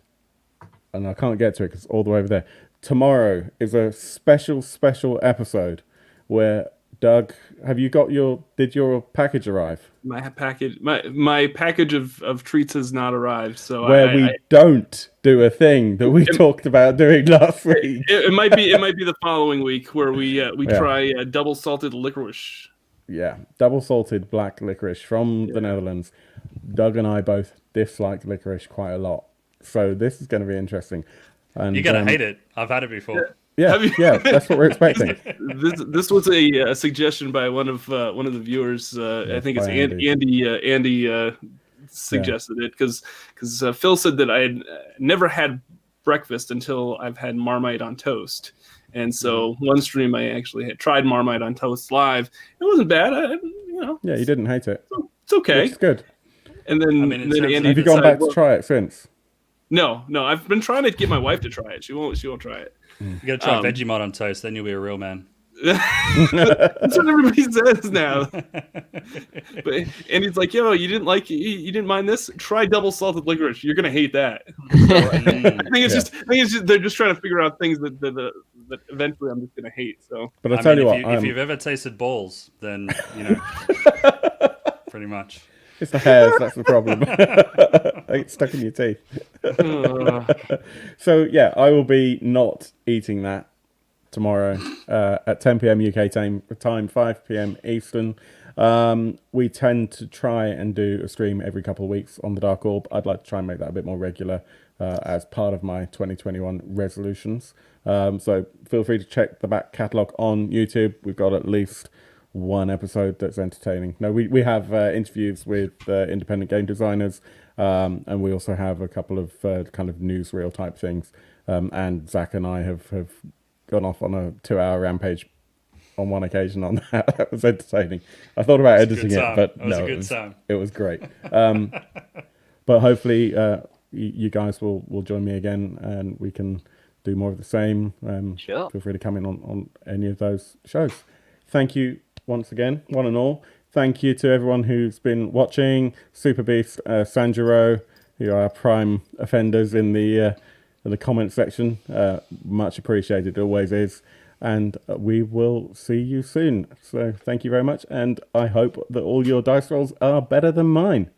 I can't get to it because it's all the way over there. Tomorrow is a special episode where, Doug, did your package arrive? My package of treats has not arrived. So we don't do a thing that we talked about doing last week. It might be the following week where we try double salted licorice. Yeah, double salted black licorice from the Netherlands. Doug and I both dislike licorice quite a lot. So this is going to be interesting. And you're going to hate it. I've had it before. Yeah, that's what we're expecting. This was a suggestion by one of the viewers. I think it's Andy suggested it because Phil said that I had never had breakfast until I've had Marmite on toast. And so one stream I actually had tried Marmite on toast live. It wasn't bad. Yeah, you didn't hate it. It's okay. It's good. And then Andy have you gone back to try it since? No. I've been trying to get my wife to try it. She won't try it. You got to try Vegemite on toast, then you'll be a real man. That's what everybody says now. But Andy's like, "Yo, you didn't mind this? Try double salted licorice. You're gonna hate that." So, I think it's just they're just trying to figure out things that eventually I'm just gonna hate. So, but I'll tell you what, if you've ever tasted balls, then you know. pretty much. It's the hairs, that's the problem. It's stuck in your teeth. So yeah, I will be not eating that tomorrow at 10 p.m. UK time, 5 p.m. Eastern. We tend to try and do a stream every couple of weeks on the Dark Orb. I'd like to try and make that a bit more regular as part of my 2021 resolutions. So feel free to check the back catalogue on YouTube. We've got at least one episode that's entertaining. No, we have interviews with independent game designers, and we also have a couple of kind of newsreel type things. And Zach and I have gone off on a 2-hour rampage on one occasion on that. That was entertaining. I thought about editing it, but no, it was great. But hopefully you guys will join me again, and we can do more of the same. Sure. Feel free to come in on any of those shows. Thank you once again, one and all. Thank you to everyone who's been watching. Super Beast, Sanjuro, who are prime offenders in the comment section. Much appreciated, always is. And we will see you soon. So thank you very much. And I hope that all your dice rolls are better than mine.